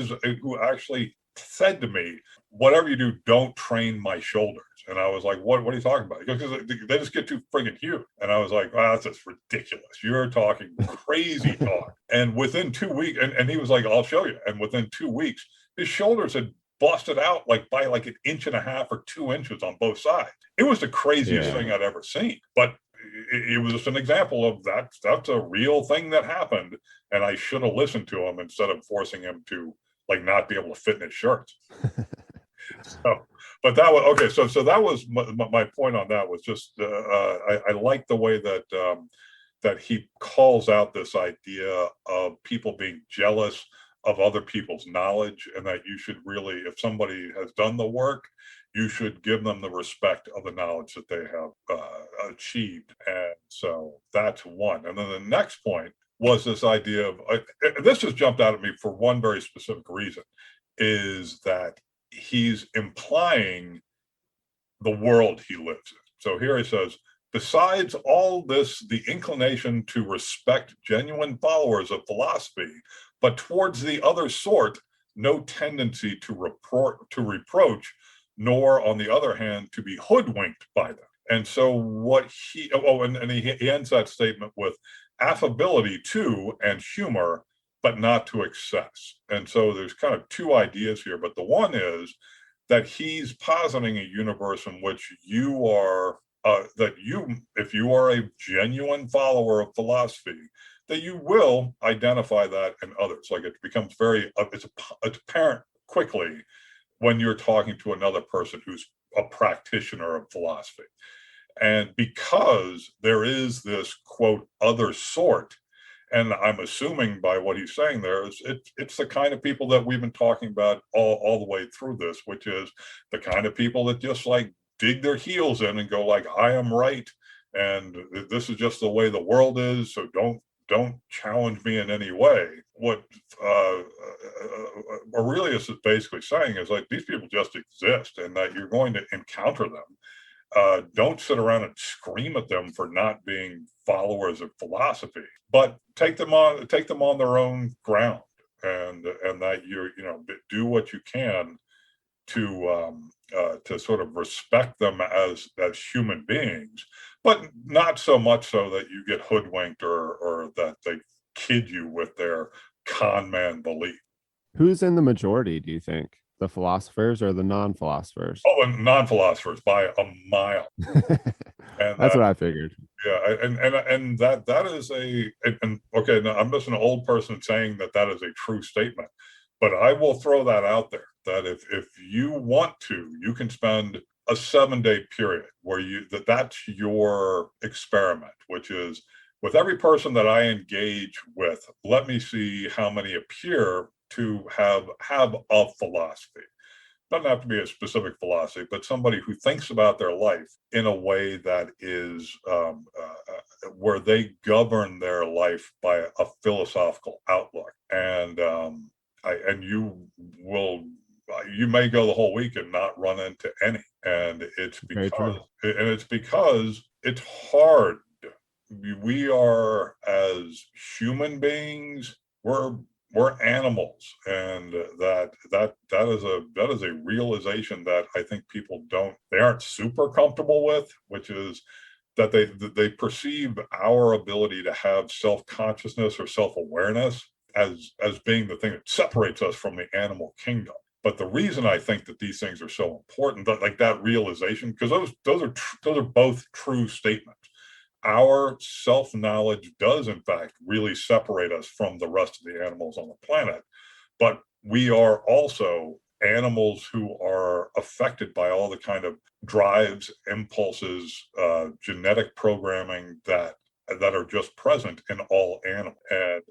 actually said to me, whatever you do, don't train my shoulders. And I was like, what are you talking about? He goes, because they just get too friggin' huge. And I was like, wow, that's just ridiculous. You're talking crazy talk. And within 2 weeks, and he was like, I'll show you. And within 2 weeks, his shoulders had busted out like by like an inch and a half or 2 inches on both sides. It was the craziest thing I'd ever seen. But it was just an example of that's a real thing that happened. And I should have listened to him instead of forcing him to like not be able to fit in his shirts. So, but that was okay. So that was my point on that was just I like the way that that he calls out this idea of people being jealous of other people's knowledge, and that you should really, if somebody has done the work, you should give them the respect of the knowledge that they have achieved. And so that's one. And then the next point was this idea of this just jumped out at me for one very specific reason, is that he's implying the world he lives in. So here he says, besides all this, the inclination to respect genuine followers of philosophy, but towards the other sort, no tendency to reproach, nor on the other hand, to be hoodwinked by them. And so what and he ends that statement with affability to and humor, but not to excess. And so there's kind of two ideas here, but the one is that he's positing a universe in which you are, if you are a genuine follower of philosophy, that you will identify that in others. Like it becomes it's apparent quickly when you're talking to another person who's a practitioner of philosophy. And because there is this, quote, other sort, and I'm assuming by what he's saying there is it's the kind of people that we've been talking about all the way through this, which is the kind of people that just like dig their heels in and go like, I am right, and this is just the way the world is, so don't challenge me in any way. What Aurelius is basically saying is like, these people just exist, and that you're going to encounter them. Don't sit around and scream at them for not being followers of philosophy, but take them on their own ground, and that do what you can to sort of respect them as human beings, but not so much so that you get hoodwinked or that they kid you with their con man belief. Who's in the majority, do you think? The philosophers or the non-philosophers? Oh, and non-philosophers by a mile. And that's what I figured. Yeah, and that is okay. Now I'm just an old person saying that is a true statement, but I will throw that out there that if you want to, you can spend a 7-day period where that's your experiment, which is with every person that I engage with, let me see how many appear to have a philosophy. Doesn't have to be a specific philosophy, but somebody who thinks about their life in a way that is where they govern their life by a philosophical outlook. And you may go the whole week and not run into any. And it's because it's hard. We are, as human beings, we're animals, and that is a realization that I think people aren't super comfortable with, which is that they perceive our ability to have self-consciousness or self-awareness as being the thing that separates us from the animal kingdom. But the reason I think that these things are so important, that realization, because those are both true statements. Our self-knowledge does, in fact, really separate us from the rest of the animals on the planet. But we are also animals who are affected by all the kind of drives, impulses, genetic programming that are just present in all animals. And,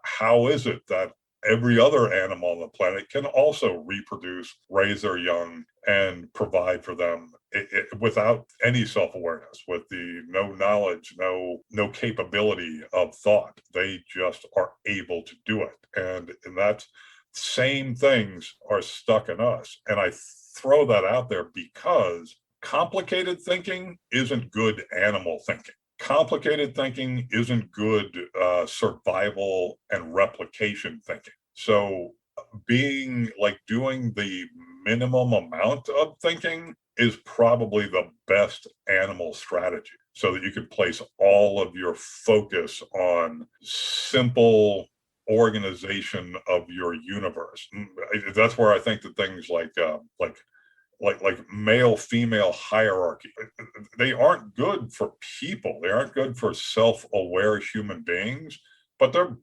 how is it that every other animal on the planet can also reproduce, raise their young, and provide for them without any self-awareness, with no knowledge, no capability of thought? They just are able to do it. And that same things are stuck in us. And I throw that out there because complicated thinking isn't good animal thinking. Complicated thinking isn't good survival and replication thinking. So doing the minimum amount of thinking is probably the best animal strategy, so that you can place all of your focus on simple organization of your universe. That's where I think that things like male female hierarchy, they aren't good for people. They aren't good for self-aware human beings, but they're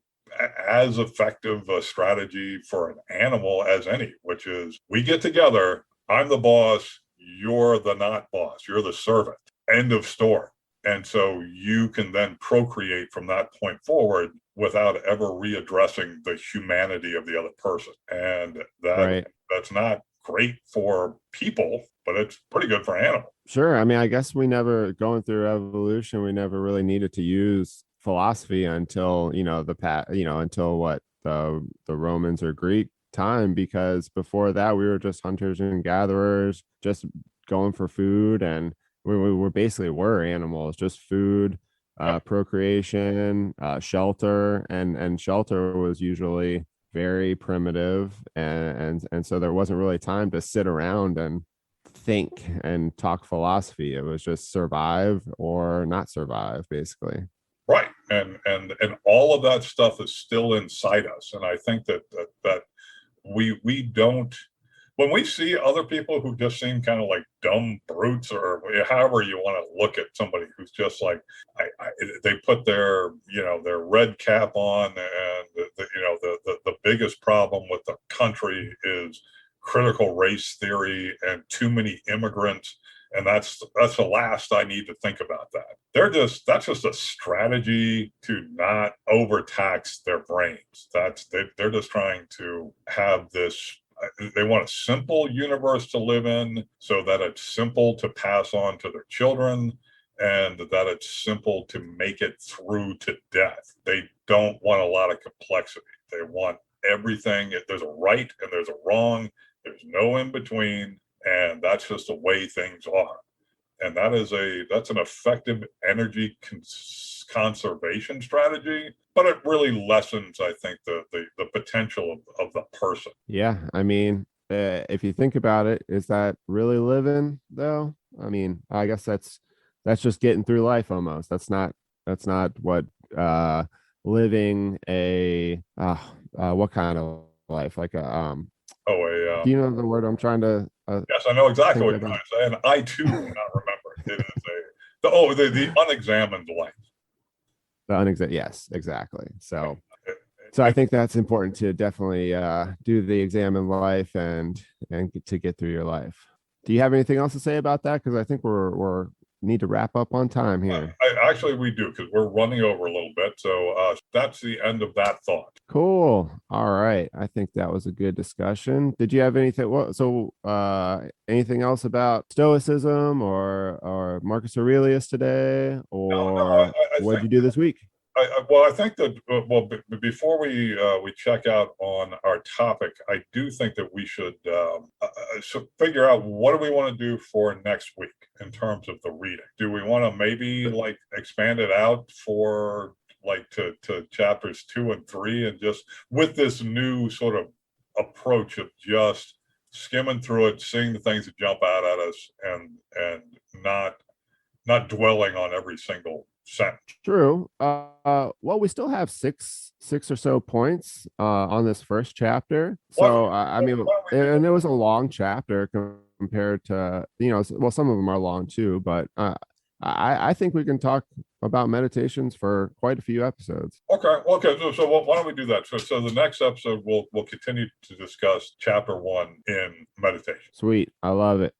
as effective a strategy for an animal as any, which is, we get together, I'm the boss, you're the not boss, you're the servant, end of story. And so you can then procreate from that point forward without ever readdressing the humanity of the other person. And that's not great for people, but it's pretty good for animals. Sure. I mean, I guess we never, going through evolution, we never really needed to use philosophy until, until what, the Romans or Greek time, because before that we were just hunters and gatherers, just going for food, and we were basically animals, just food, procreation, shelter, and shelter was usually very primitive, and so there wasn't really time to sit around and think and talk philosophy. It was just survive or not survive, basically. Right. And all of that stuff is still inside us. And I think that we don't, when we see other people who just seem kind of like dumb brutes, or however you want to look at somebody who's just like, they put their red cap on, and the biggest problem with the country is critical race theory and too many immigrants. And that's the last I need to think about that. That's just a strategy to not overtax their brains. They're just trying to have this. They want a simple universe to live in, so that it's simple to pass on to their children, and that it's simple to make it through to death. They don't want a lot of complexity. They want everything. There's a right and there's a wrong. There's no in between, and that's just the way things are. And that's an effective energy conservation strategy, but it really lessens, I think, the potential of the person. Yeah, I mean, if you think about it, is that really living though? I mean, I guess that's just getting through life almost. That's not what living a what kind of life, like a do you know the word I'm trying to yes, I know exactly what you're trying to say, and I too cannot remember. It is the unexamined life. Yes, exactly. So I think that's important to definitely do the examined life and to get through your life. Do you have anything else to say about that? Because I think we're need to wrap up on time here. Actually, we do, because we're running over a little bit. So that's the end of that thought. Cool. All right. I think that was a good discussion. Did you have anything? Anything else about Stoicism or Marcus Aurelius today, or what did you do this week? I think that before we check out on our topic, I do think that we should figure out, what do we want to do for next week in terms of the reading. Do we want to maybe like expand it out for like to chapters 2 and 3, and just with this new sort of approach of just skimming through it, seeing the things that jump out at us, and not dwelling on every single sentence. True. Well, we still have six or so points on this first chapter. So I mean, and it was a long chapter compared to, some of them are long too, but I think we can talk about meditations for quite a few episodes. Okay. So why don't we do that? So the next episode we'll continue to discuss chapter 1 in meditation. Sweet. I love it.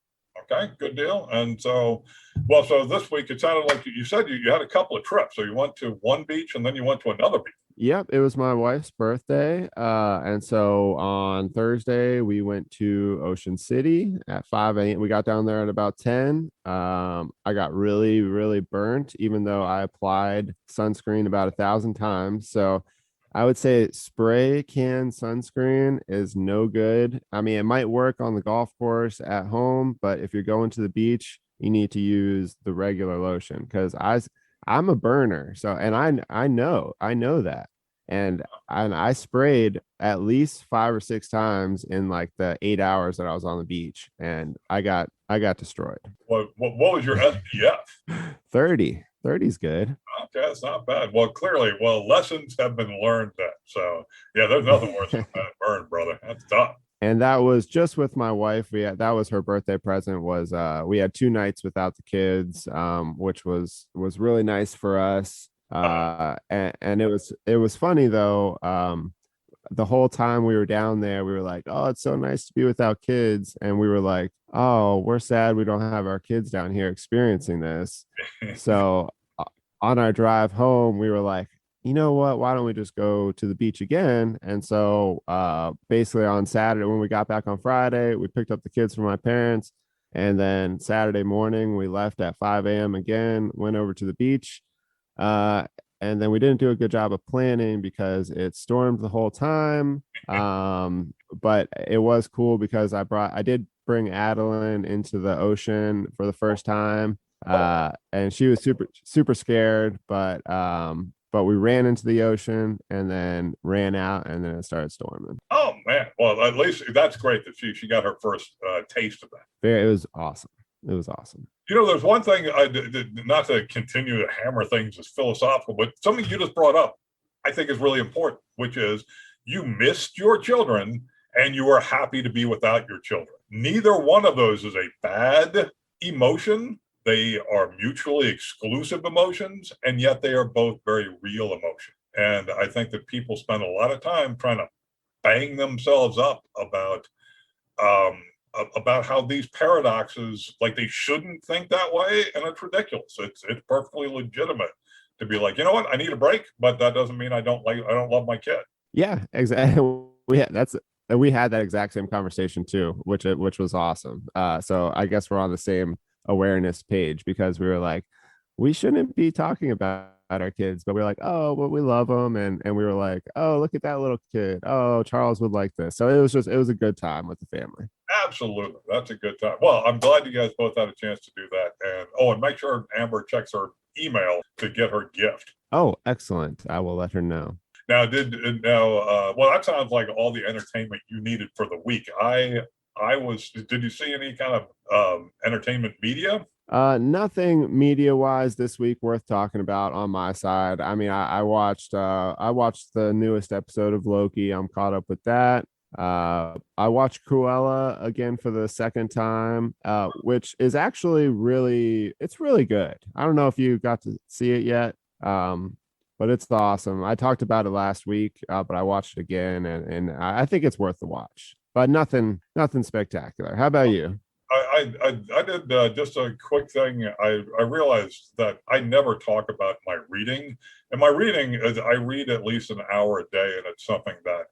Okay, good deal. And so this week it sounded like you said you had a couple of trips. So you went to one beach and then you went to another beach. Yep, it was my wife's birthday. And so on Thursday we went to Ocean City at 5 a.m. We got down there at about 10. I got really, really burnt, even though I applied sunscreen about 1,000 times. So I would say spray can sunscreen is no good. I mean, it might work on the golf course at home, but if you're going to the beach, you need to use the regular lotion, because I'm a burner. So, and I know that. And I sprayed at least 5 or 6 times in like the 8 hours that I was on the beach, and I got I got destroyed. What was your SPF? 30. 30's good. Okay, that's not bad. Well, clearly, lessons have been learned then. So yeah, there's nothing worse than that burn, brother. That's tough. And that was just with my wife. That was her birthday present. Was we had 2 nights without the kids, which was really nice for us. And it was funny though. The whole time we were down there, we were like, oh, it's so nice to be without kids. And we were like, oh, we're sad we don't have our kids down here experiencing this. So on our drive home, we were like, you know what? Why don't we just go to the beach again? And so basically on Saturday, when we got back on Friday, we picked up the kids from my parents. And then Saturday morning, we left at 5 a.m. again, went over to the beach. And then we didn't do a good job of planning because it stormed the whole time. But it was cool because I did bring Adeline into the ocean for the first time. And she was super scared, but we ran into the ocean and then ran out, and then it started storming. Oh man, well at least that's great that she got her first taste of that. It was awesome. It was awesome. There's one thing I did, not to continue to hammer things as philosophical, but something you just brought up I think is really important, which is you missed your children and you are happy to be without your children. Neither one of those is a bad emotion. They are mutually exclusive emotions, and yet they are both very real emotions. And I think that people spend a lot of time trying to bang themselves up about how these paradoxes, like they shouldn't think that way, and it's ridiculous. It's perfectly legitimate to be like, you know what, I need a break, but that doesn't mean I don't love my kid. Yeah, exactly. We had that exact same conversation too, which was awesome. So I guess we're on the same awareness page, because we were like, we shouldn't be talking about our kids, but we're like, oh, well, we love them, and we were like, oh, look at that little kid. Oh, Charles would like this. So it was a good time with the family. Absolutely, that's a good time. Well, I'm glad you guys both had a chance to do that, and make sure Amber checks her email to get her gift. Oh, excellent. I will let her know. Now, that sounds like all the entertainment you needed for the week. Did you see any kind of entertainment media? Nothing media wise this week worth talking about on my side. I mean, I watched the newest episode of Loki. I'm caught up with that. I watched Cruella again for the second time, which is actually really good. I don't know if you got to see it yet, but it's awesome. I talked about it last week, but I watched it again, and I think it's worth the watch. But nothing spectacular. How about you? I did just a quick thing. I realized that I never talk about my reading. And my reading is I read at least an hour a day, and it's something that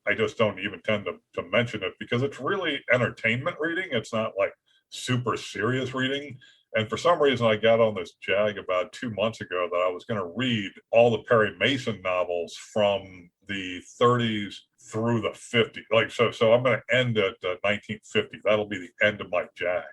I just don't even tend to mention it because it's really entertainment reading. It's not like super serious reading. And for some reason, I got on this jag about 2 months ago that I was going to read all the Perry Mason novels from the 30s through the 50s. So I'm going to end at 1950. That'll be the end of my jag.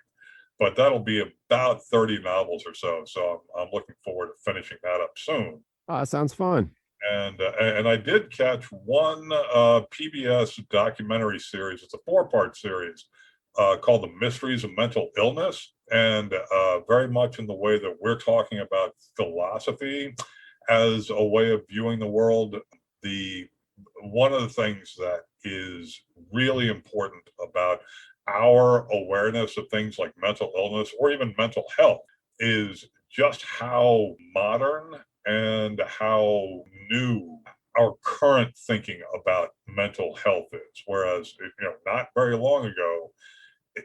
But that'll be about 30 novels or so. So I'm looking forward to finishing that up soon. Oh, that sounds fun. And I did catch one PBS documentary series. It's a 4-part series called The Mysteries of Mental Illness. And very much in the way that we're talking about philosophy as a way of viewing the world, one of the things that is really important about our awareness of things like mental illness or even mental health is just how modern and how new our current thinking about mental health is. Whereas, not very long ago,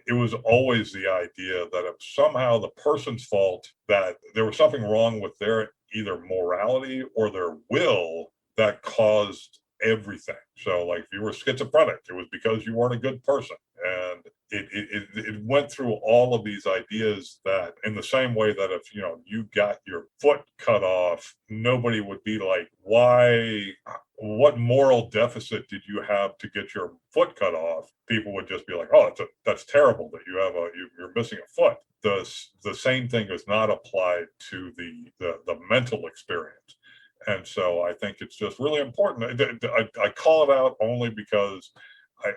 it was always the idea that if somehow the person's fault, that there was something wrong with their either morality or their will that caused everything. So like if you were schizophrenic, it was because you weren't a good person. And it went through all of these ideas that in the same way that if you got your foot cut off, nobody would be like, what moral deficit did you have to get your foot cut off? People would just be like, oh, that's terrible that you're missing a foot. The same thing is not applied to the mental experience. And so I think it's just really important. I call it out only because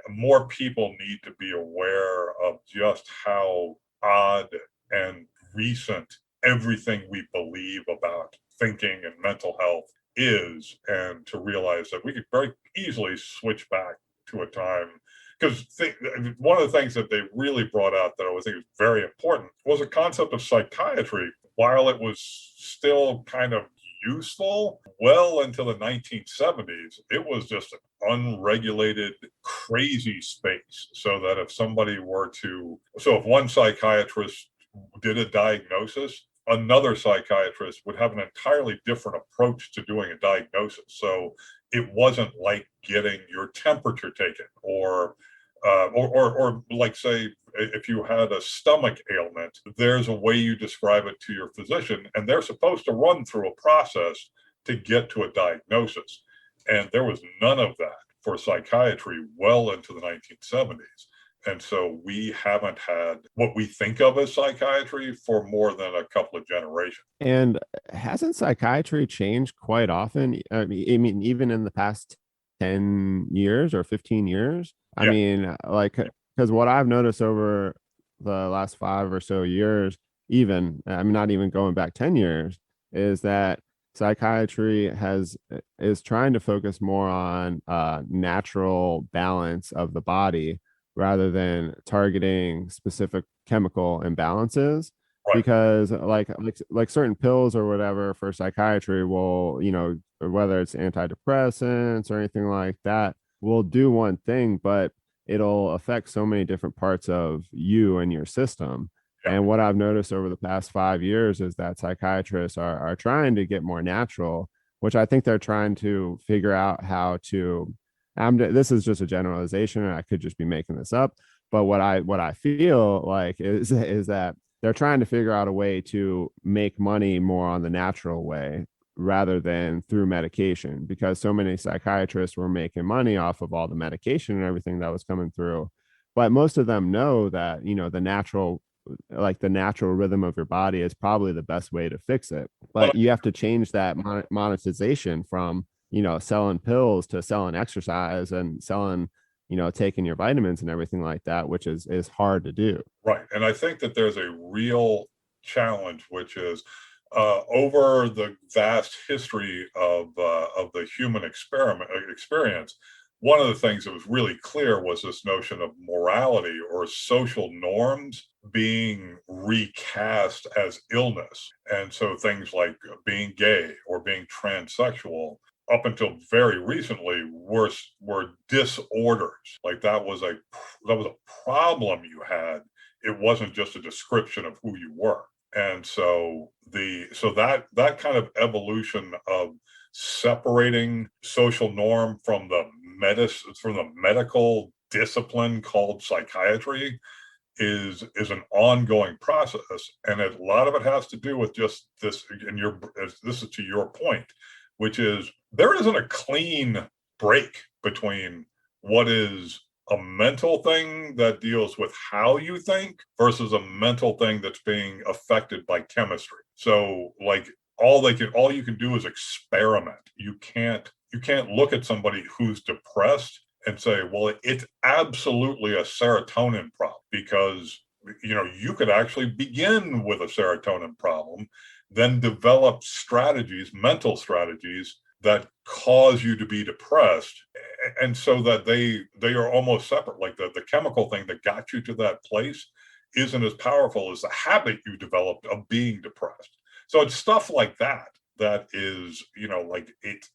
more people need to be aware of just how odd and recent everything we believe about thinking and mental health is, and to realize that we could very easily switch back to a time. Because one of the things that they really brought out that I think was very important was a concept of psychiatry. While it was still kind of useful well into the 1970s, it was just an unregulated, crazy space. So that if somebody were to, so if one psychiatrist did a diagnosis, another psychiatrist would have an entirely different approach to doing a diagnosis. So it wasn't like getting your temperature taken, or like, say, if you had a stomach ailment, there's a way you describe it to your physician, and they're supposed to run through a process to get to a diagnosis. And there was none of that for psychiatry well into the 1970s. And so we haven't had what we think of as psychiatry for more than a couple of generations. And hasn't psychiatry changed quite often? I mean, even in the past 10 years or 15 years? I mean, like, because what I've noticed over the last 5 or so years, even, I mean, not even going back 10 years, is that psychiatry is trying to focus more on natural balance of the body rather than targeting specific chemical imbalances. Right. Because like certain pills or whatever for psychiatry will, you know, whether it's antidepressants or anything like that, will do one thing, but it'll affect so many different parts of you and your system. And what I've noticed over the past 5 years is that psychiatrists are trying to get more natural, which I think they're trying to figure out how to. This is just a generalization, and I could just be making this up. But what I feel like is that they're trying to figure out a way to make money more on the natural way rather than through medication, because so many psychiatrists were making money off of all the medication and everything that was coming through. But most of them know that, you know, the natural rhythm of your body is probably the best way to fix it. But you have to change that monetization from, you know, selling pills to selling exercise and selling, you know, taking your vitamins and everything like that, which is hard to do. Right. And I think that there's a real challenge, which is over the vast history of the human experience. One of the things that was really clear was this notion of morality or social norms being recast as illness. And so things like being gay or being transsexual, up until very recently, were disorders. Like that was a problem you had. It wasn't just a description of who you were. And so that kind of evolution of separating social norm from the medical discipline called psychiatry is an ongoing process, and a lot of it has to do with just this. And this is to your point, which is there isn't a clean break between what is a mental thing that deals with how you think versus a mental thing that's being affected by chemistry. So like all you can do is experiment. You can't look at somebody who's depressed and say, well, it's absolutely a serotonin problem, because you know you could actually begin with a serotonin problem, then develop mental strategies that cause you to be depressed, and so that they are almost separate. Like the chemical thing that got you to that place isn't as powerful as the habit you developed of being depressed. So it's stuff like that is, you know, like it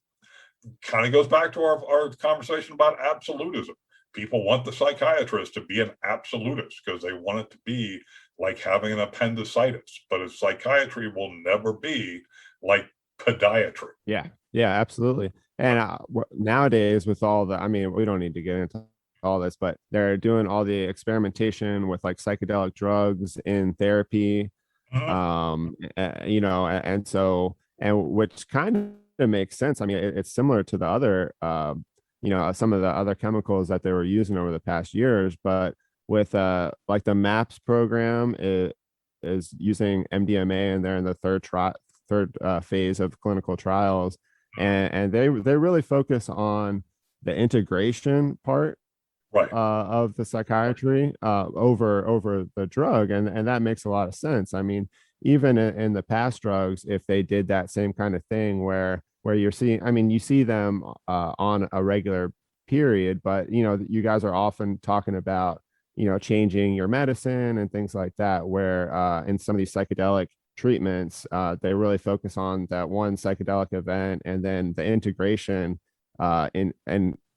kind of goes back to our conversation about absolutism. People want the psychiatrist to be an absolutist because they want it to be like having an appendicitis, but a psychiatry will never be like podiatry. Yeah, absolutely. And nowadays, with all the, I mean, we don't need to get into all this, but they're doing all the experimentation with like psychedelic drugs in therapy. You know, and so, and which kind of makes sense. I mean, it's similar to the other, you know, some of the other chemicals that they were using over the past years, but with like the MAPS program is using MDMA, and they're in the third phase of clinical trials, and they really focus on the integration part Right. of the psychiatry over the drug, and that makes a lot of sense. I mean, even in the past drugs, if they did that same kind of thing where you're seeing, I mean, you see them on a regular period, but you guys are often talking about changing your medicine and things like that, where in some of these psychedelic treatments, they really focus on that one psychedelic event, and then the integration and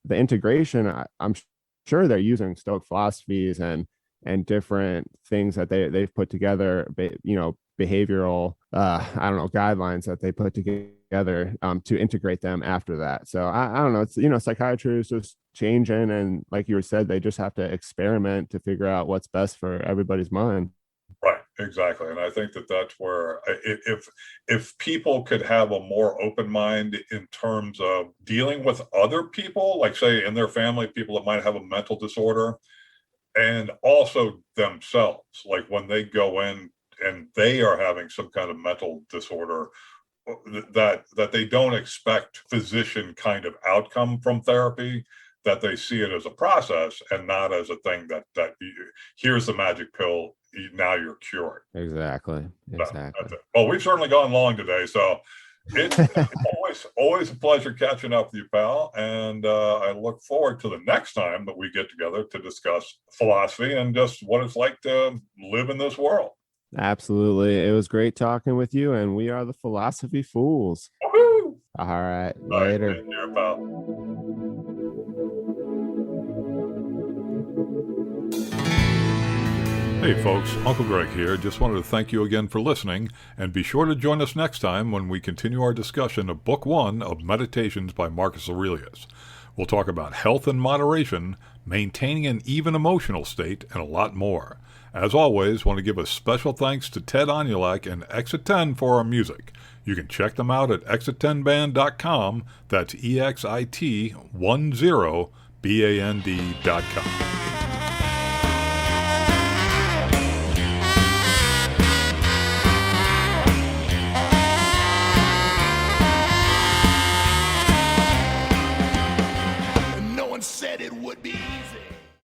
the integration, I'm sure they're using Stoic philosophies and different things that they've put together, behavioral I don't know, guidelines that they put together to integrate them after that. So I don't know, it's psychiatry is just changing, and like you said, they just have to experiment to figure out what's best for everybody's mind. Right, exactly. And I think that that's where if people could have a more open mind in terms of dealing with other people, like say in their family, people that might have a mental disorder, and also themselves, like when they go in and they are having some kind of mental disorder, that they don't expect physician kind of outcome from therapy, that they see it as a process and not as a thing that here's the magic pill, now you're cured. Exactly. So, well, we've certainly gone long today, so it's always a pleasure catching up with you, pal, and I look forward to the next time that we get together to discuss philosophy and just what it's like to live in this world. Absolutely. It was great talking with you, and we are the Philosophy Fools. Woohoo! All right. All right, Later. take care, pal. Hey folks, Uncle Greg here. Just wanted to thank you again for listening, and be sure to join us next time when we continue our discussion of Book 1 of Meditations by Marcus Aurelius. We'll talk about health and moderation, maintaining an even emotional state, and a lot more. As always, want to give a special thanks to Ted Onulak and Exit 10 for our music. You can check them out at exit10band.com. That's EXIT10band.com.